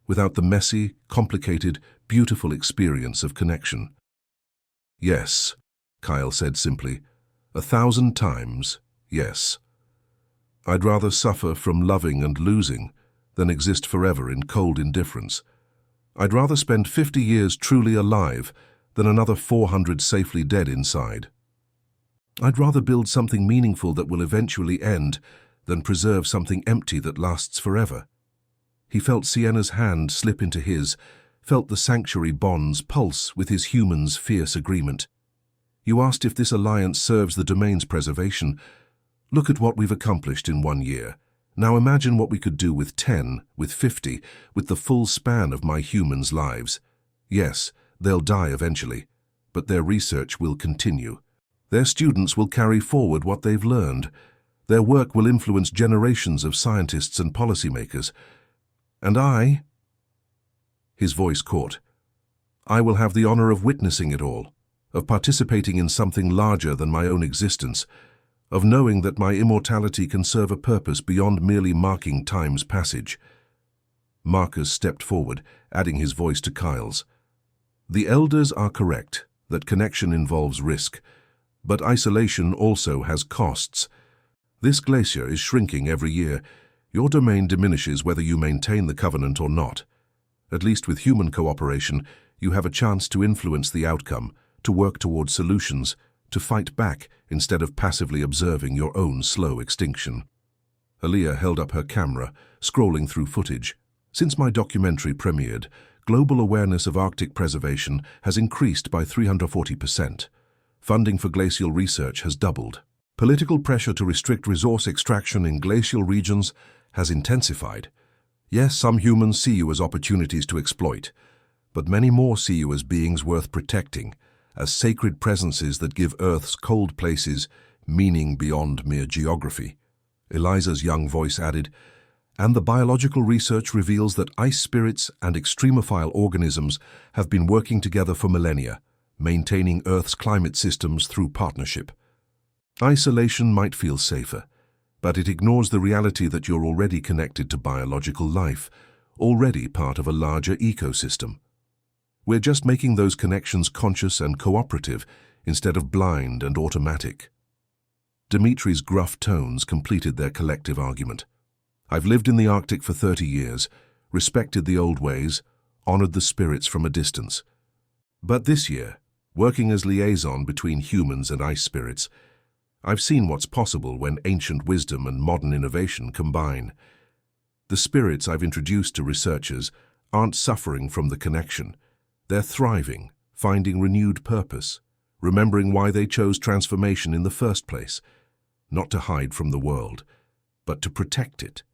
without the messy, complicated, beautiful experience of connection. Yes, Kyle said simply, 1,000 times, yes. I'd rather suffer from loving and losing than exist forever in cold indifference. I'd rather spend 50 years truly alive than another 400 safely dead inside. I'd rather build something meaningful that will eventually end than preserve something empty that lasts forever. He felt Sienna's hand slip into his, felt the sanctuary bonds pulse with his human's fierce agreement. You asked if this alliance serves the domain's preservation. Look at what we've accomplished in 1 year. Now imagine what we could do with 10, with 50, with the full span of my humans' lives. Yes, they'll die eventually, but their research will continue. Their students will carry forward what they've learned. Their work will influence generations of scientists and policymakers. And I, his voice caught, I will have the honor of witnessing it all, of participating in something larger than my own existence, of knowing that my immortality can serve a purpose beyond merely marking time's passage. Marcus stepped forward, adding his voice to Kyle's. The elders are correct that connection involves risk, but isolation also has costs. This glacier is shrinking every year. Your domain diminishes whether you maintain the covenant or not. At least with human cooperation, you have a chance to influence the outcome, to work towards solutions, to fight back instead of passively observing your own slow extinction. Alia held up her camera, scrolling through footage. Since my documentary premiered, global awareness of Arctic preservation has increased by 340%. Funding for glacial research has doubled. Political pressure to restrict resource extraction in glacial regions has intensified. Yes, some humans see you as opportunities to exploit, but many more see you as beings worth protecting, as sacred presences that give Earth's cold places meaning beyond mere geography. Eliza's young voice added, and the biological research reveals that ice spirits and extremophile organisms have been working together for millennia, maintaining Earth's climate systems through partnership. Isolation might feel safer, but it ignores the reality that you're already connected to biological life, already part of a larger ecosystem. We're just making those connections conscious and cooperative instead of blind and automatic. Dimitri's gruff tones completed their collective argument. I've lived in the Arctic for 30 years, respected the old ways, honored the spirits from a distance. But this year, working as liaison between humans and ice spirits, I've seen what's possible when ancient wisdom and modern innovation combine. The spirits I've introduced to researchers aren't suffering from the connection. They're thriving, finding renewed purpose, remembering why they chose transformation in the first place, not to hide from the world, but to protect it.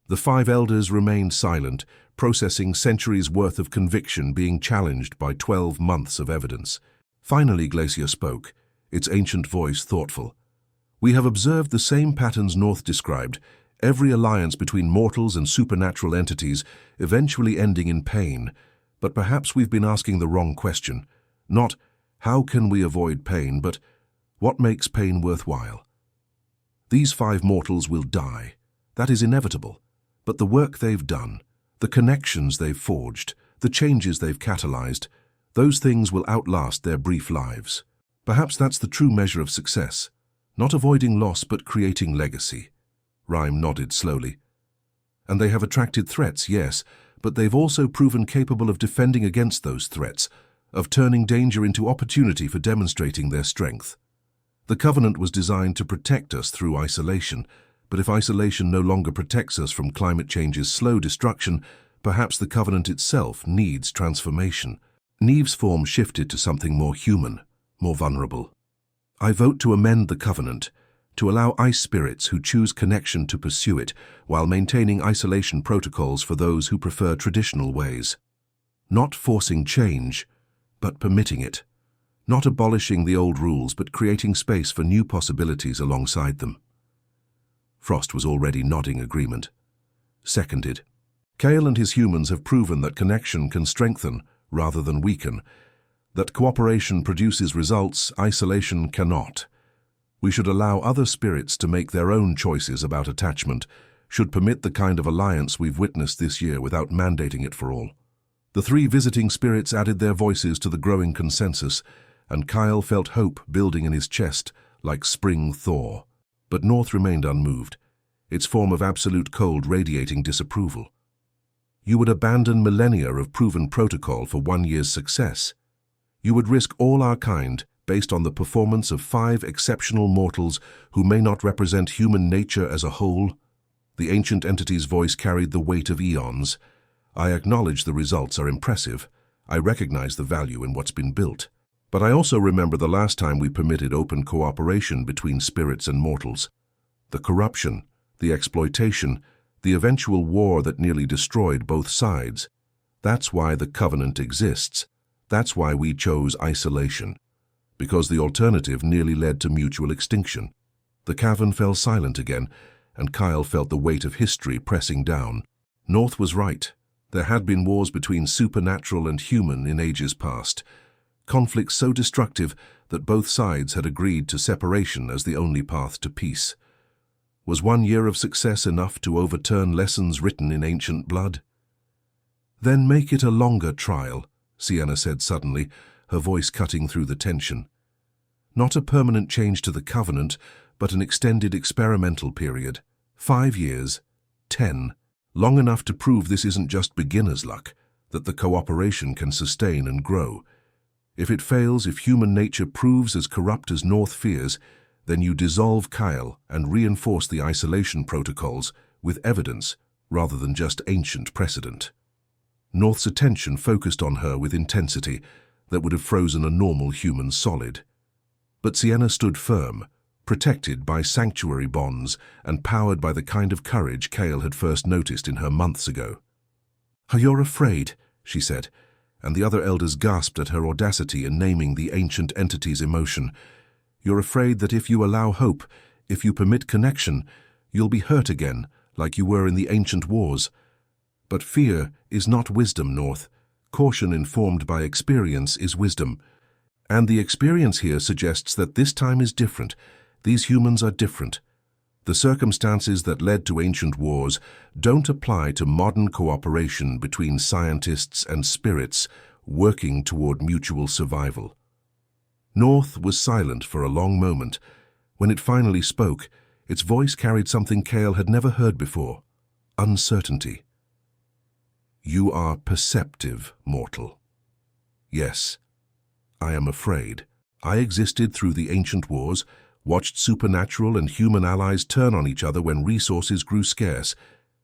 The 5 elders remained silent, processing centuries' worth of conviction being challenged by 12 months of evidence. Finally, Glacier spoke, its ancient voice thoughtful. We have observed the same patterns North described, every alliance between mortals and supernatural entities eventually ending in pain. But perhaps we've been asking the wrong question. Not, how can we avoid pain, but what makes pain worthwhile? These 5 mortals will die. That is inevitable. But the work they've done, the connections they've forged, the changes they've catalyzed, Those things will outlast their brief lives. Perhaps that's the true measure of success. Not avoiding loss, but creating legacy. Rhyme nodded slowly. And they have attracted threats, yes, but they've also proven capable of defending against those threats, of turning danger into opportunity for demonstrating their strength. The Covenant was designed to protect us through isolation, but if isolation no longer protects us from climate change's slow destruction, perhaps the Covenant itself needs transformation. Neve's form shifted to something more human, more vulnerable. I vote to amend the Covenant, to allow ice spirits who choose connection to pursue it, while maintaining isolation protocols for those who prefer traditional ways. Not forcing change, but permitting it. Not abolishing the old rules, but creating space for new possibilities alongside them. Frost was already nodding agreement. Seconded. Kale and his humans have proven that connection can strengthen rather than weaken, that cooperation produces results isolation cannot. We should allow other spirits to make their own choices about attachment, should permit the kind of alliance we've witnessed this year without mandating it for all. The three visiting spirits added their voices to the growing consensus, and Kyle felt hope building in his chest like spring thaw. But North remained unmoved, its form of absolute cold radiating disapproval. You would abandon millennia of proven protocol for 1 year's success. You would risk all our kind based on the performance of 5 exceptional mortals who may not represent human nature as a whole. The ancient entity's voice carried the weight of eons. I acknowledge the results are impressive. I recognize the value in what's been built. But I also remember the last time we permitted open cooperation between spirits and mortals. The corruption, the exploitation, the eventual war that nearly destroyed both sides. That's why the Covenant exists. That's why we chose isolation. Because the alternative nearly led to mutual extinction. The cavern fell silent again, and Kyle felt the weight of history pressing down. North was right. There had been wars between supernatural and human in ages past. Conflicts so destructive that both sides had agreed to separation as the only path to peace. Was 1 year of success enough to overturn lessons written in ancient blood? Then make it a longer trial, Sienna said suddenly, her voice cutting through the tension. Not a permanent change to the Covenant, but an extended experimental period. 5 years, 10, long enough to prove this isn't just beginner's luck, that the cooperation can sustain and grow. If it fails, if human nature proves as corrupt as North fears, then you dissolve Kyle and reinforce the isolation protocols with evidence rather than just ancient precedent. North's attention focused on her with intensity that would have frozen a normal human solid. But Sienna stood firm, protected by sanctuary bonds and powered by the kind of courage Kale had first noticed in her months ago. "You're afraid," she said, and the other elders gasped at her audacity in naming the ancient entity's emotion. "You're afraid that if you allow hope, if you permit connection, you'll be hurt again, like you were in the ancient wars. But fear is not wisdom, North. Caution informed by experience is wisdom. And the experience here suggests that this time is different. These humans are different. The circumstances that led to ancient wars don't apply to modern cooperation between scientists and spirits working toward mutual survival." North was silent for a long moment. When it finally spoke, its voice carried something Kale had never heard before: uncertainty. "You are perceptive, mortal. Yes, I am afraid. I existed through the ancient wars, watched supernatural and human allies turn on each other when resources grew scarce,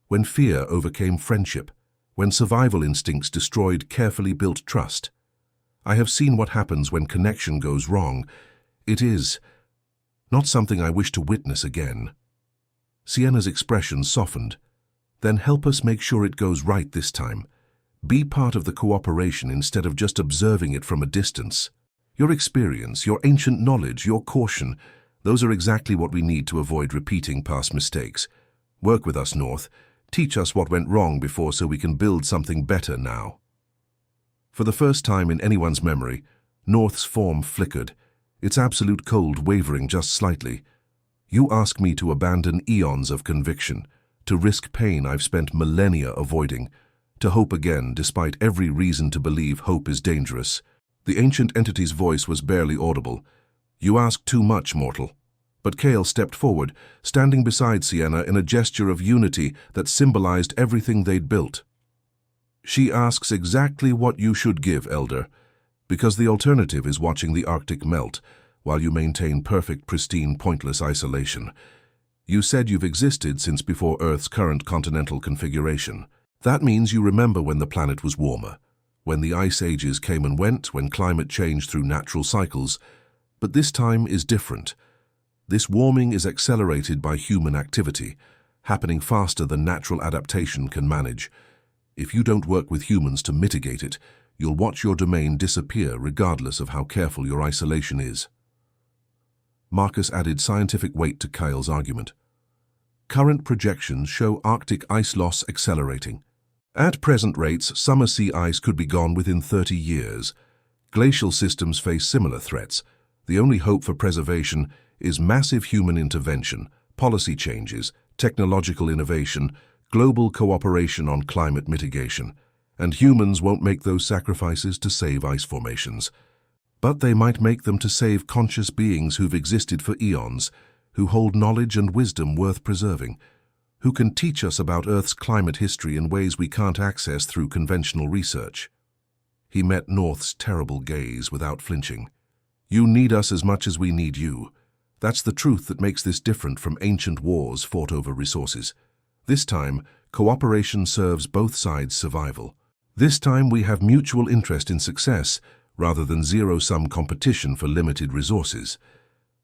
when fear overcame friendship, when survival instincts destroyed carefully built trust. I have seen what happens when connection goes wrong. It is not something I wish to witness again." Sienna's expression softened. "Then help us make sure it goes right this time. Be part of the cooperation instead of just observing it from a distance. Your experience, your ancient knowledge, your caution, those are exactly what we need to avoid repeating past mistakes. Work with us, North. Teach us what went wrong before so we can build something better now." For the first time in anyone's memory, North's form flickered, its absolute cold wavering just slightly. "You ask me to abandon eons of conviction, to risk pain I've spent millennia avoiding, to hope again despite every reason to believe hope is dangerous. The ancient entity's voice was barely audible. "You ask too much, mortal." But Kale stepped forward, standing beside Sienna in a gesture of unity that symbolized everything they'd built. "She asks exactly what you should give, Elder, because the alternative is watching the Arctic melt, while you maintain perfect, pristine, pointless isolation. You said you've existed since before Earth's current continental configuration. That means you remember when the planet was warmer, when the ice ages came and went, when climate changed through natural cycles. But this time is different. This warming is accelerated by human activity, happening faster than natural adaptation can manage. If you don't work with humans to mitigate it, you'll watch your domain disappear regardless of how careful your isolation is." Marcus added scientific weight to Kyle's argument. "Current projections show Arctic ice loss accelerating. At present rates, summer sea ice could be gone within 30 years. Glacial systems face similar threats. The only hope for preservation is massive human intervention, policy changes, technological innovation, global cooperation on climate mitigation. And humans won't make those sacrifices to save ice formations. But they might make them to save conscious beings who've existed for eons, who hold knowledge and wisdom worth preserving, who can teach us about Earth's climate history in ways we can't access through conventional research." He met North's terrible gaze without flinching. "You need us as much as we need you. That's the truth that makes this different from ancient wars fought over resources. This time, cooperation serves both sides' survival. This time we have mutual interest in success, rather than zero-sum competition for limited resources."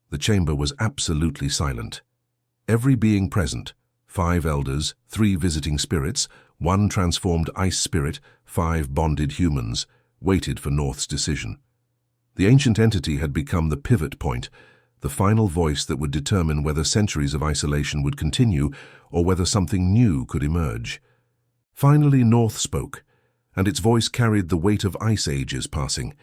The chamber was absolutely silent. Every being present, 5 elders, 3 visiting spirits, 1 transformed ice spirit, 5 bonded humans, waited for North's decision. The ancient entity had become the pivot point, the final voice that would determine whether centuries of isolation would continue or whether something new could emerge. Finally, North spoke, and its voice carried the weight of ice ages passing.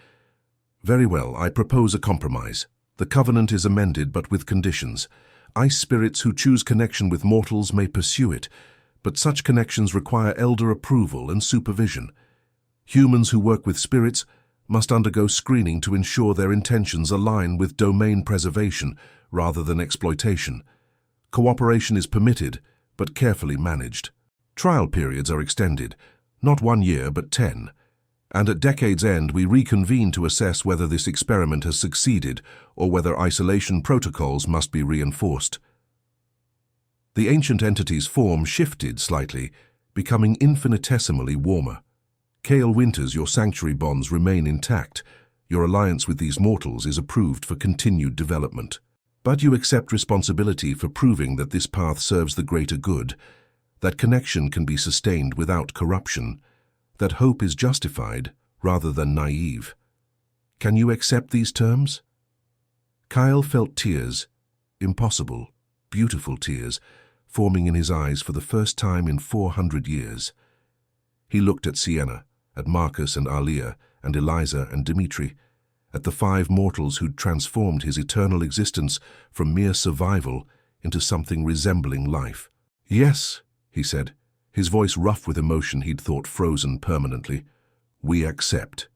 "Very well, I propose a compromise. The covenant is amended, but with conditions. Ice spirits who choose connection with mortals may pursue it, but such connections require elder approval and supervision. Humans who work with spirits must undergo screening to ensure their intentions align with domain preservation rather than exploitation. Cooperation is permitted, but carefully managed. Trial periods are extended, not 1 year, but 10. And at decade's end, we reconvene to assess whether this experiment has succeeded or whether isolation protocols must be reinforced." The ancient entity's form shifted slightly, becoming infinitesimally warmer. "Kale Winters, your sanctuary bonds remain intact. Your alliance with these mortals is approved for continued development. But you accept responsibility for proving that this path serves the greater good, that connection can be sustained without corruption, that hope is justified rather than naive. Can you accept these terms?" Kyle felt tears, impossible, beautiful tears, forming in his eyes for the first time in 400 years. He looked at Sienna, at Marcus and Alia, and Eliza and Dimitri, at the 5 mortals who'd transformed his eternal existence from mere survival into something resembling life. "Yes," he said, his voice rough with emotion he'd thought frozen permanently. "We accept."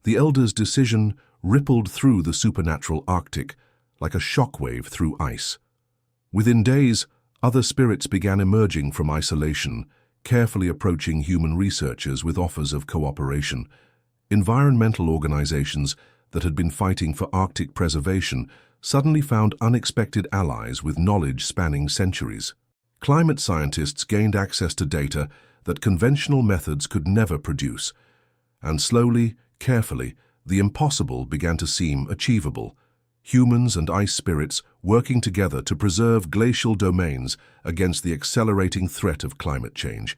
The Elder's decision rippled through the supernatural Arctic like a shockwave through ice. Within days, other spirits began emerging from isolation, carefully approaching human researchers with offers of cooperation. Environmental organizations that had been fighting for Arctic preservation suddenly found unexpected allies with knowledge spanning centuries. Climate scientists gained access to data that conventional methods could never produce, and slowly, carefully, the impossible began to seem achievable. Humans and ice spirits working together to preserve glacial domains against the accelerating threat of climate change.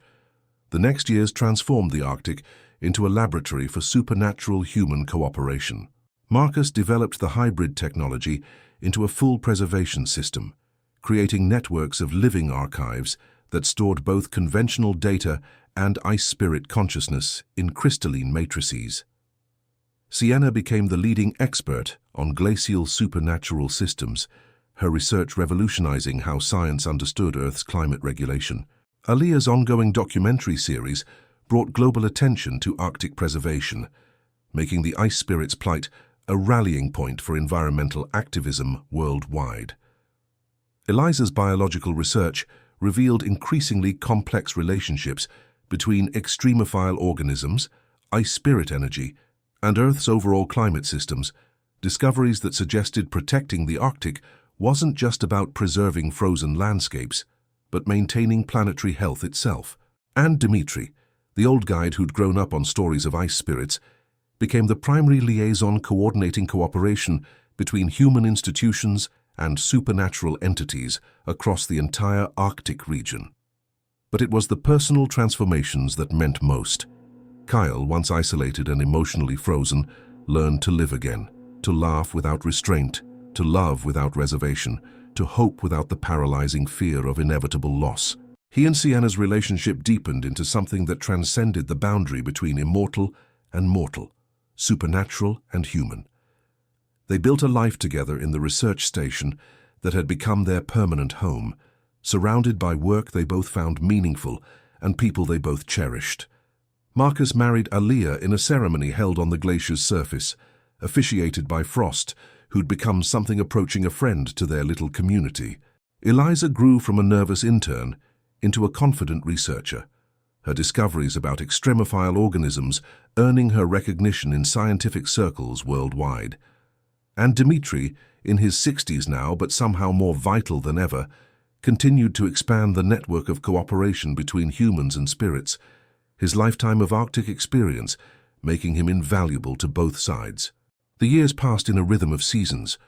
The next years transformed the Arctic into a laboratory for supernatural human cooperation. Marcus developed the hybrid technology into a full preservation system, creating networks of living archives that stored both conventional data and ice spirit consciousness in crystalline matrices. Sienna became the leading expert on glacial supernatural systems, her research revolutionizing how science understood Earth's climate regulation. Alia's ongoing documentary series brought global attention to Arctic preservation, making the ice spirit's plight a rallying point for environmental activism worldwide. Eliza's biological research revealed increasingly complex relationships between extremophile organisms, ice spirit energy, and Earth's overall climate systems, discoveries that suggested protecting the Arctic wasn't just about preserving frozen landscapes, but maintaining planetary health itself. And Dmitri, the old guide who'd grown up on stories of ice spirits, became the primary liaison coordinating cooperation between human institutions and supernatural entities across the entire Arctic region. But it was the personal transformations that meant most. Kyle, once isolated and emotionally frozen, learned to live again, to laugh without restraint, to love without reservation, to hope without the paralyzing fear of inevitable loss. He and Sienna's relationship deepened into something that transcended the boundary between immortal and mortal, supernatural and human. They built a life together in the research station that had become their permanent home, surrounded by work they both found meaningful and people they both cherished. Marcus married Aliyah in a ceremony held on the glacier's surface, officiated by Frost, who'd become something approaching a friend to their little community. Eliza grew from a nervous intern into a confident researcher, her discoveries about extremophile organisms earning her recognition in scientific circles worldwide. And Dmitri, in his 60s now but somehow more vital than ever, continued to expand the network of cooperation between humans and spirits, his lifetime of Arctic experience making him invaluable to both sides. The years passed in a rhythm of seasons,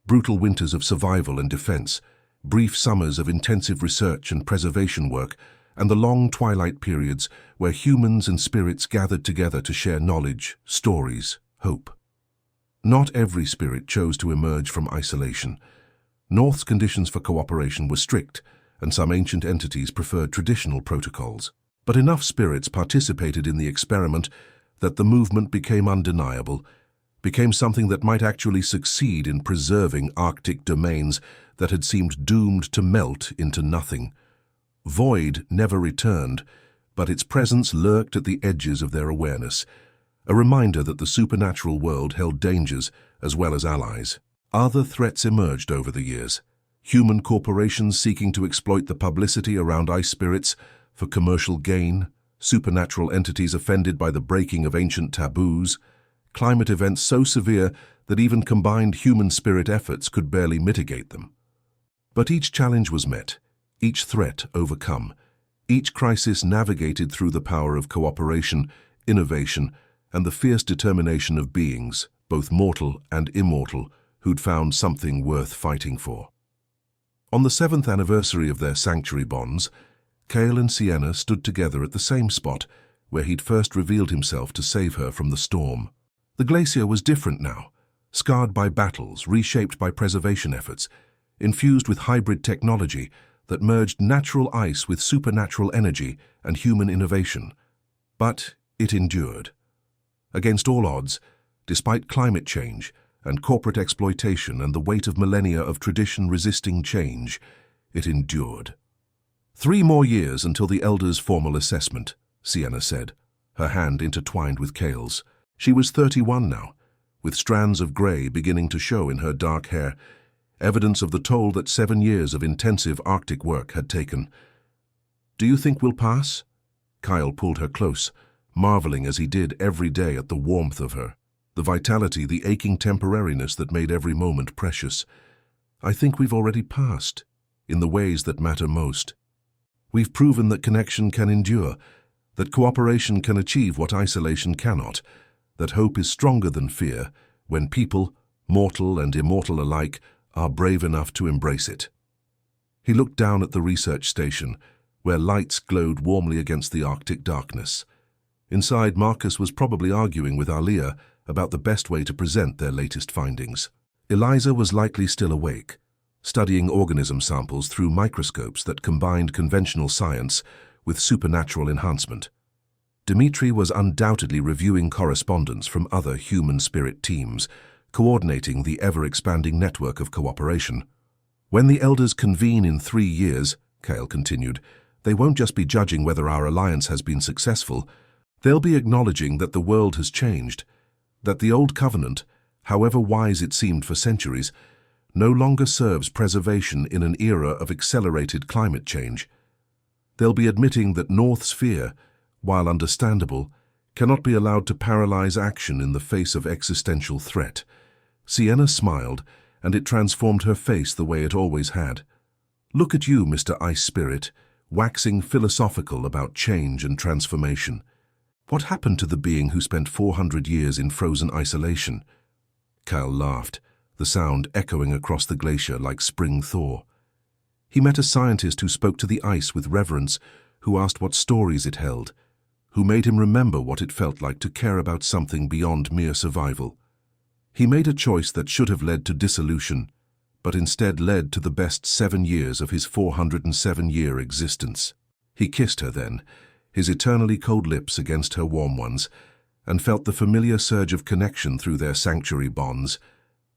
brutal winters of survival and defense, brief summers of intensive research and preservation work, and the long twilight periods where humans and spirits gathered together to share knowledge, stories, hope. Not every spirit chose to emerge from isolation. North's conditions for cooperation were strict, and some ancient entities preferred traditional protocols. But enough spirits participated in the experiment that the movement became undeniable, became something that might actually succeed in preserving Arctic domains that had seemed doomed to melt into nothing. Void never returned, but its presence lurked at the edges of their awareness, a reminder that the supernatural world held dangers as well as allies. Other threats emerged over the years. Human corporations seeking to exploit the publicity around ice spirits for commercial gain, supernatural entities offended by the breaking of ancient taboos, climate events so severe that even combined human spirit efforts could barely mitigate them. But each challenge was met, each threat overcome, each crisis navigated through the power of cooperation, innovation, and the fierce determination of beings, both mortal and immortal, who'd found something worth fighting for. On the 7th anniversary of their sanctuary bonds, Cale and Sienna stood together at the same spot where he'd first revealed himself to save her from the storm. The glacier was different now, scarred by battles, reshaped by preservation efforts, infused with hybrid technology that merged natural ice with supernatural energy and human innovation. But it endured. Against all odds, despite climate change and corporate exploitation and the weight of millennia of tradition resisting change, it endured. 3 more years until the Elders' formal assessment, Sienna said, her hand intertwined with Cale's. She was 31 now, with strands of grey beginning to show in her dark hair, evidence of the toll that 7 years of intensive Arctic work had taken. "Do you think we'll pass?" Kyle pulled her close, marveling as he did every day at the warmth of her, the vitality, the aching temporariness that made every moment precious. "I think we've already passed, in the ways that matter most. We've proven that connection can endure, that cooperation can achieve what isolation cannot, that hope is stronger than fear when people, mortal and immortal alike, are brave enough to embrace it." He looked down at the research station, where lights glowed warmly against the Arctic darkness. Inside, Marcus was probably arguing with Aliyah about the best way to present their latest findings. Eliza was likely still awake, studying organism samples through microscopes that combined conventional science with supernatural enhancement. Dmitri was undoubtedly reviewing correspondence from other human spirit teams, coordinating the ever-expanding network of cooperation. "When the Elders convene in 3 years," Cale continued, "they won't just be judging whether our alliance has been successful. They'll be acknowledging that the world has changed, That the old covenant, however wise it seemed for centuries, no longer serves preservation in an era of accelerated climate change. They'll be admitting that North's fear, while understandable, cannot be allowed to paralyze action in the face of existential threat. Sienna smiled, and it transformed her face the way it always had. Look at you, Mr. Ice Spirit, waxing philosophical about change and transformation. What happened to the being who spent 400 years in frozen isolation? Kyle laughed, the sound echoing across the glacier like spring thaw. He met a scientist who spoke to the ice with reverence, who asked what stories it held, who made him remember what it felt like to care about something beyond mere survival. He made a choice that should have led to dissolution, but instead led to the best 7 years of his 407-year existence. He kissed her then, his eternally cold lips against her warm ones, and felt the familiar surge of connection through their sanctuary bonds,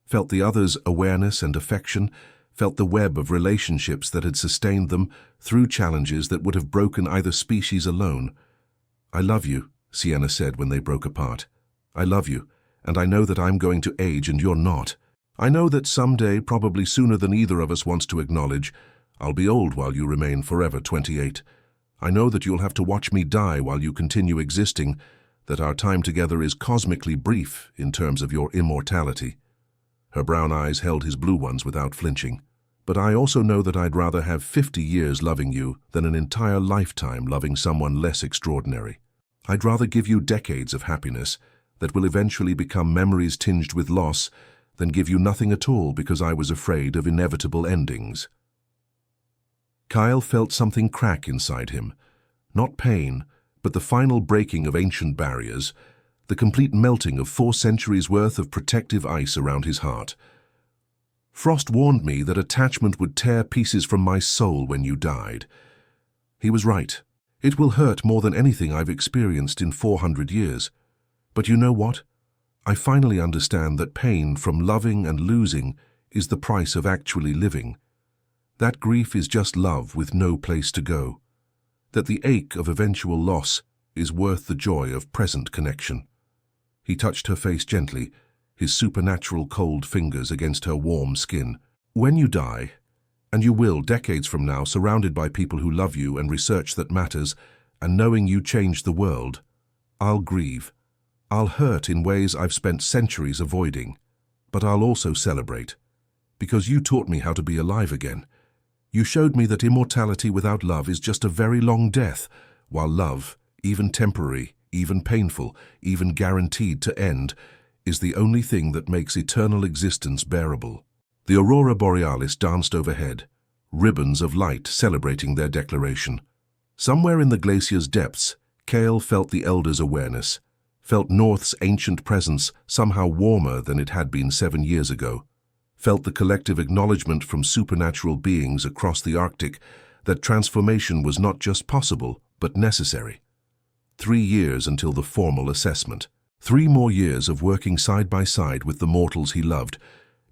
felt the other's awareness and affection, felt the web of relationships that had sustained them through challenges that would have broken either species alone. "I love you," Sienna said when they broke apart. "I love you, and I know that I'm going to age and you're not. I know that someday, probably sooner than either of us wants to acknowledge, I'll be old while you remain forever 28. I know that you'll have to watch me die while you continue existing, that our time together is cosmically brief in terms of your immortality." Her brown eyes held his blue ones without flinching. "But I also know that I'd rather have 50 years loving you than an entire lifetime loving someone less extraordinary. I'd rather give you decades of happiness that will eventually become memories tinged with loss than give you nothing at all because I was afraid of inevitable endings." Kyle felt something crack inside him. Not pain, but the final breaking of ancient barriers, the complete melting of 4 centuries' worth of protective ice around his heart. "Frost warned me that attachment would tear pieces from my soul when you died. He was right. It will hurt more than anything I've experienced in 400 years. But you know what? I finally understand that pain from loving and losing is the price of actually living. That grief is just love with no place to go. That the ache of eventual loss is worth the joy of present connection." He touched her face gently, his supernatural cold fingers against her warm skin. "When you die, and you will decades from now, surrounded by people who love you and research that matters, and knowing you changed the world, I'll grieve. I'll hurt in ways I've spent centuries avoiding, but I'll also celebrate. Because you taught me how to be alive again. You showed me that immortality without love is just a very long death, while love, even temporary, even painful, even guaranteed to end, is the only thing that makes eternal existence bearable." The aurora borealis danced overhead, ribbons of light celebrating their declaration. Somewhere in the glacier's depths, Kale felt the elders' awareness, felt North's ancient presence somehow warmer than it had been 7 years ago, felt the collective acknowledgement from supernatural beings across the Arctic that transformation was not just possible, but necessary. 3 years until the formal assessment. 3 more years of working side by side with the mortals he loved,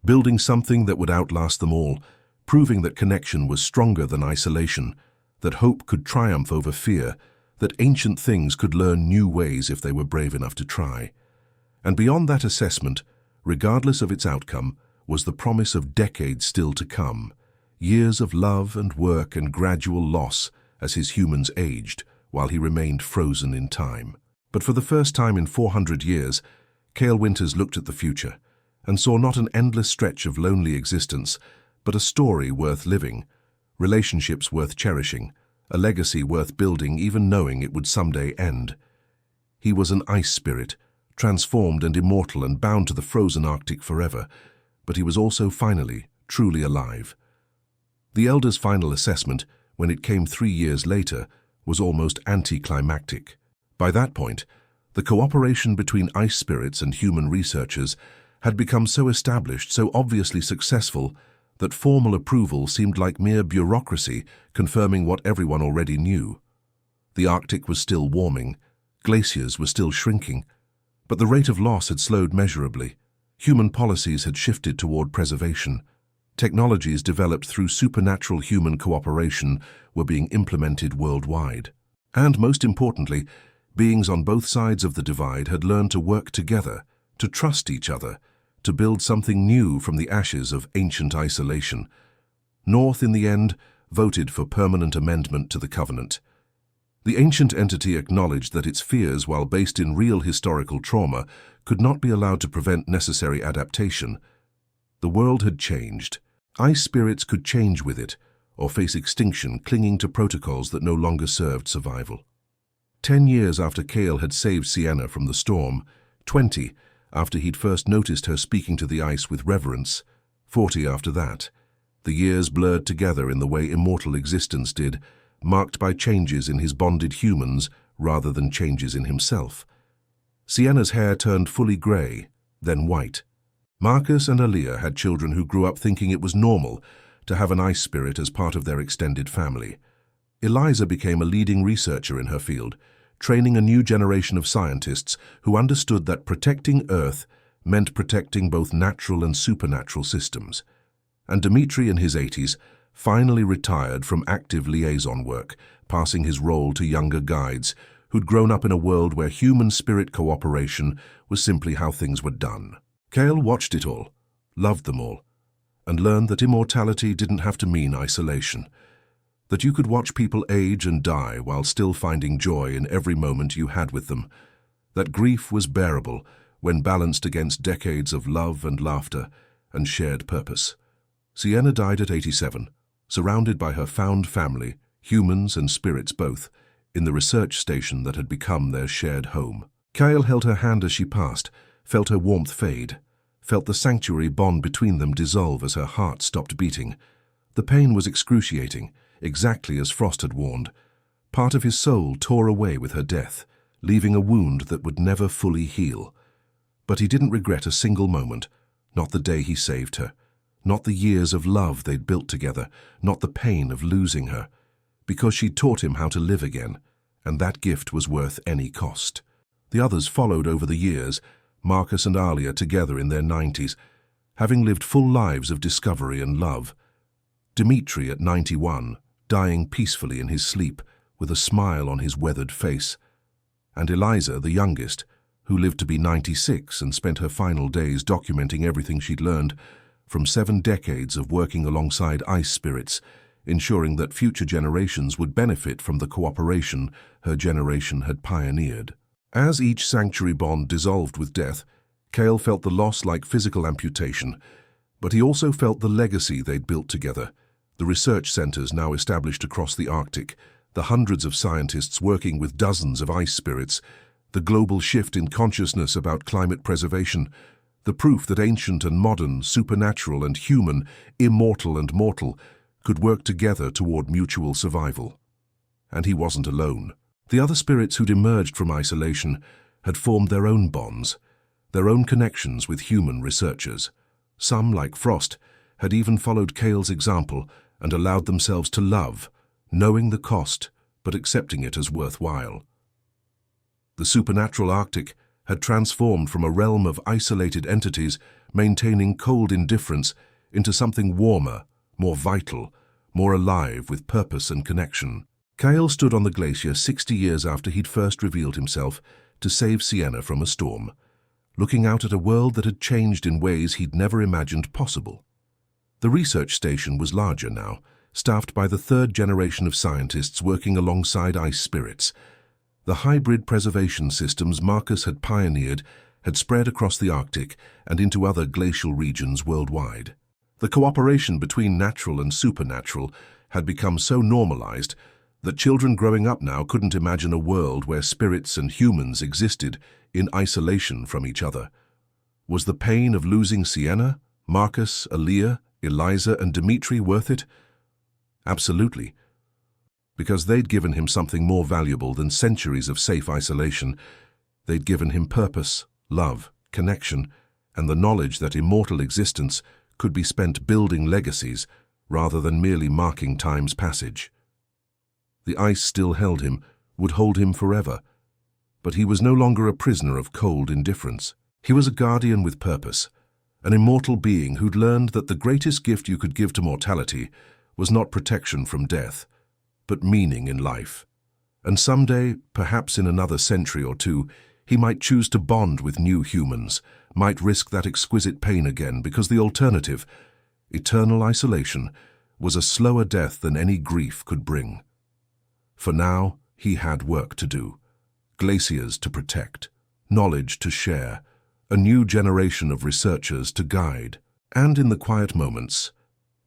building something that would outlast them all, proving that connection was stronger than isolation, that hope could triumph over fear, that ancient things could learn new ways if they were brave enough to try. And beyond that assessment, regardless of its outcome, was the promise of decades still to come, years of love and work and gradual loss as his humans aged, while he remained frozen in time. But for the first time in 400 years, Kale Winters looked at the future and saw not an endless stretch of lonely existence, but a story worth living, relationships worth cherishing, a legacy worth building even knowing it would someday end. He was an ice spirit, transformed and immortal and bound to the frozen Arctic forever, but he was also finally, truly alive. The Elders' final assessment, when it came 3 years later, was almost anticlimactic. By that point, the cooperation between ice spirits and human researchers had become so established, so obviously successful, that formal approval seemed like mere bureaucracy confirming what everyone already knew. The Arctic was still warming, glaciers were still shrinking, but the rate of loss had slowed measurably. Human policies had shifted toward preservation. Technologies developed through supernatural human cooperation were being implemented worldwide. And most importantly, beings on both sides of the divide had learned to work together, to trust each other, to build something new from the ashes of ancient isolation. North, in the end, voted for permanent amendment to the covenant. The ancient entity acknowledged that its fears, while based in real historical trauma, could not be allowed to prevent necessary adaptation. The world had changed. Ice spirits could change with it, or face extinction clinging to protocols that no longer served survival. 10 years after Cale had saved Sienna from the storm, 20 after he'd first noticed her speaking to the ice with reverence, 40 after that, the years blurred together in the way immortal existence did, marked by changes in his bonded humans rather than changes in himself. Sienna's hair turned fully grey, then white. Marcus and Aaliyah had children who grew up thinking it was normal to have an ice spirit as part of their extended family. Eliza became a leading researcher in her field, training a new generation of scientists who understood that protecting Earth meant protecting both natural and supernatural systems. And Dimitri, in his 80s, finally retired from active liaison work, passing his role to younger guides who'd grown up in a world where human spirit cooperation was simply how things were done. Cale watched it all, loved them all, and learned that immortality didn't have to mean isolation, that you could watch people age and die while still finding joy in every moment you had with them, that grief was bearable when balanced against decades of love and laughter and shared purpose. Sienna died at 87, surrounded by her found family, humans and spirits both, in the research station that had become their shared home. Cale held her hand as she passed, felt her warmth fade, felt the sanctuary bond between them dissolve as her heart stopped beating. The pain was excruciating, exactly as Frost had warned. Part of his soul tore away with her death, leaving a wound that would never fully heal. But he didn't regret a single moment, not the day he saved her, not the years of love they'd built together, not the pain of losing her, because she'd taught him how to live again, and that gift was worth any cost. The others followed over the years, Marcus and Alia together in their 90s, having lived full lives of discovery and love. Dimitri at 91, dying peacefully in his sleep, with a smile on his weathered face. And Eliza, the youngest, who lived to be 96 and spent her final days documenting everything she'd learned from 7 decades of working alongside ice spirits, ensuring that future generations would benefit from the cooperation her generation had pioneered. As each sanctuary bond dissolved with death, Cale felt the loss like physical amputation, but he also felt the legacy they'd built together, the research centers now established across the Arctic, the hundreds of scientists working with dozens of ice spirits, the global shift in consciousness about climate preservation, the proof that ancient and modern, supernatural and human, immortal and mortal, could work together toward mutual survival. And he wasn't alone. The other spirits who'd emerged from isolation had formed their own bonds, their own connections with human researchers. Some, like Frost, had even followed Cale's example and allowed themselves to love, knowing the cost, but accepting it as worthwhile. The supernatural Arctic had transformed from a realm of isolated entities maintaining cold indifference into something warmer, more vital, more alive with purpose and connection. Cale stood on the glacier 60 years after he'd first revealed himself to save Sienna from a storm, looking out at a world that had changed in ways he'd never imagined possible. The research station was larger now, staffed by the 3rd generation of scientists working alongside ice spirits. The hybrid preservation systems Marcus had pioneered had spread across the Arctic and into other glacial regions worldwide. The cooperation between natural and supernatural had become so normalized that children growing up now couldn't imagine a world where spirits and humans existed in isolation from each other. Was the pain of losing Sienna, Marcus, Aaliyah, Eliza, and Dimitri worth it? Absolutely. Because they'd given him something more valuable than centuries of safe isolation. They'd given him purpose, love, connection, and the knowledge that immortal existence could be spent building legacies rather than merely marking time's passage. The ice still held him, would hold him forever. But he was no longer a prisoner of cold indifference. He was a guardian with purpose, an immortal being who'd learned that the greatest gift you could give to mortality was not protection from death, but meaning in life. And someday, perhaps in another century or two, he might choose to bond with new humans, might risk that exquisite pain again because the alternative, eternal isolation, was a slower death than any grief could bring. For now, he had work to do. Glaciers to protect, knowledge to share, a new generation of researchers to guide, and in the quiet moments,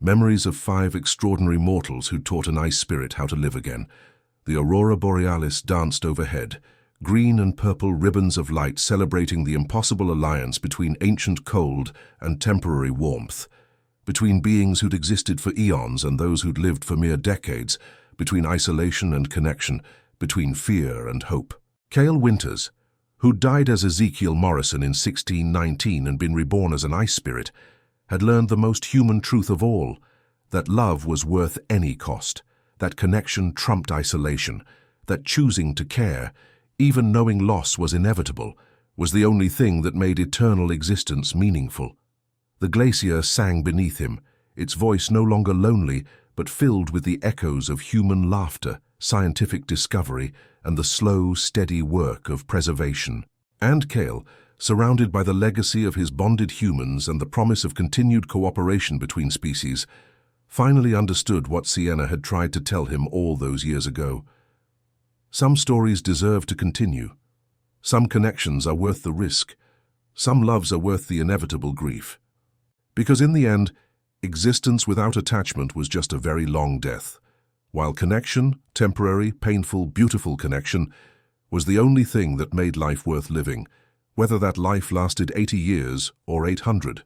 memories of 5 extraordinary mortals who taught an ice spirit how to live again. The aurora borealis danced overhead, green and purple ribbons of light celebrating the impossible alliance between ancient cold and temporary warmth, between beings who'd existed for eons and those who'd lived for mere decades, between isolation and connection, between fear and hope. Cale Winters, who died as Ezekiel Morrison in 1619 and been reborn as an ice spirit, had learned the most human truth of all, that love was worth any cost, that connection trumped isolation, that choosing to care, even knowing loss was inevitable, was the only thing that made eternal existence meaningful. The glacier sang beneath him, its voice no longer lonely, but filled with the echoes of human laughter, scientific discovery, and the slow, steady work of preservation. And Cale, surrounded by the legacy of his bonded humans and the promise of continued cooperation between species, finally understood what Sienna had tried to tell him all those years ago. Some stories deserve to continue. Some connections are worth the risk. Some loves are worth the inevitable grief. Because in the end, existence without attachment was just a very long death, while connection, temporary, painful, beautiful connection, was the only thing that made life worth living, whether that life lasted 80 years or 800.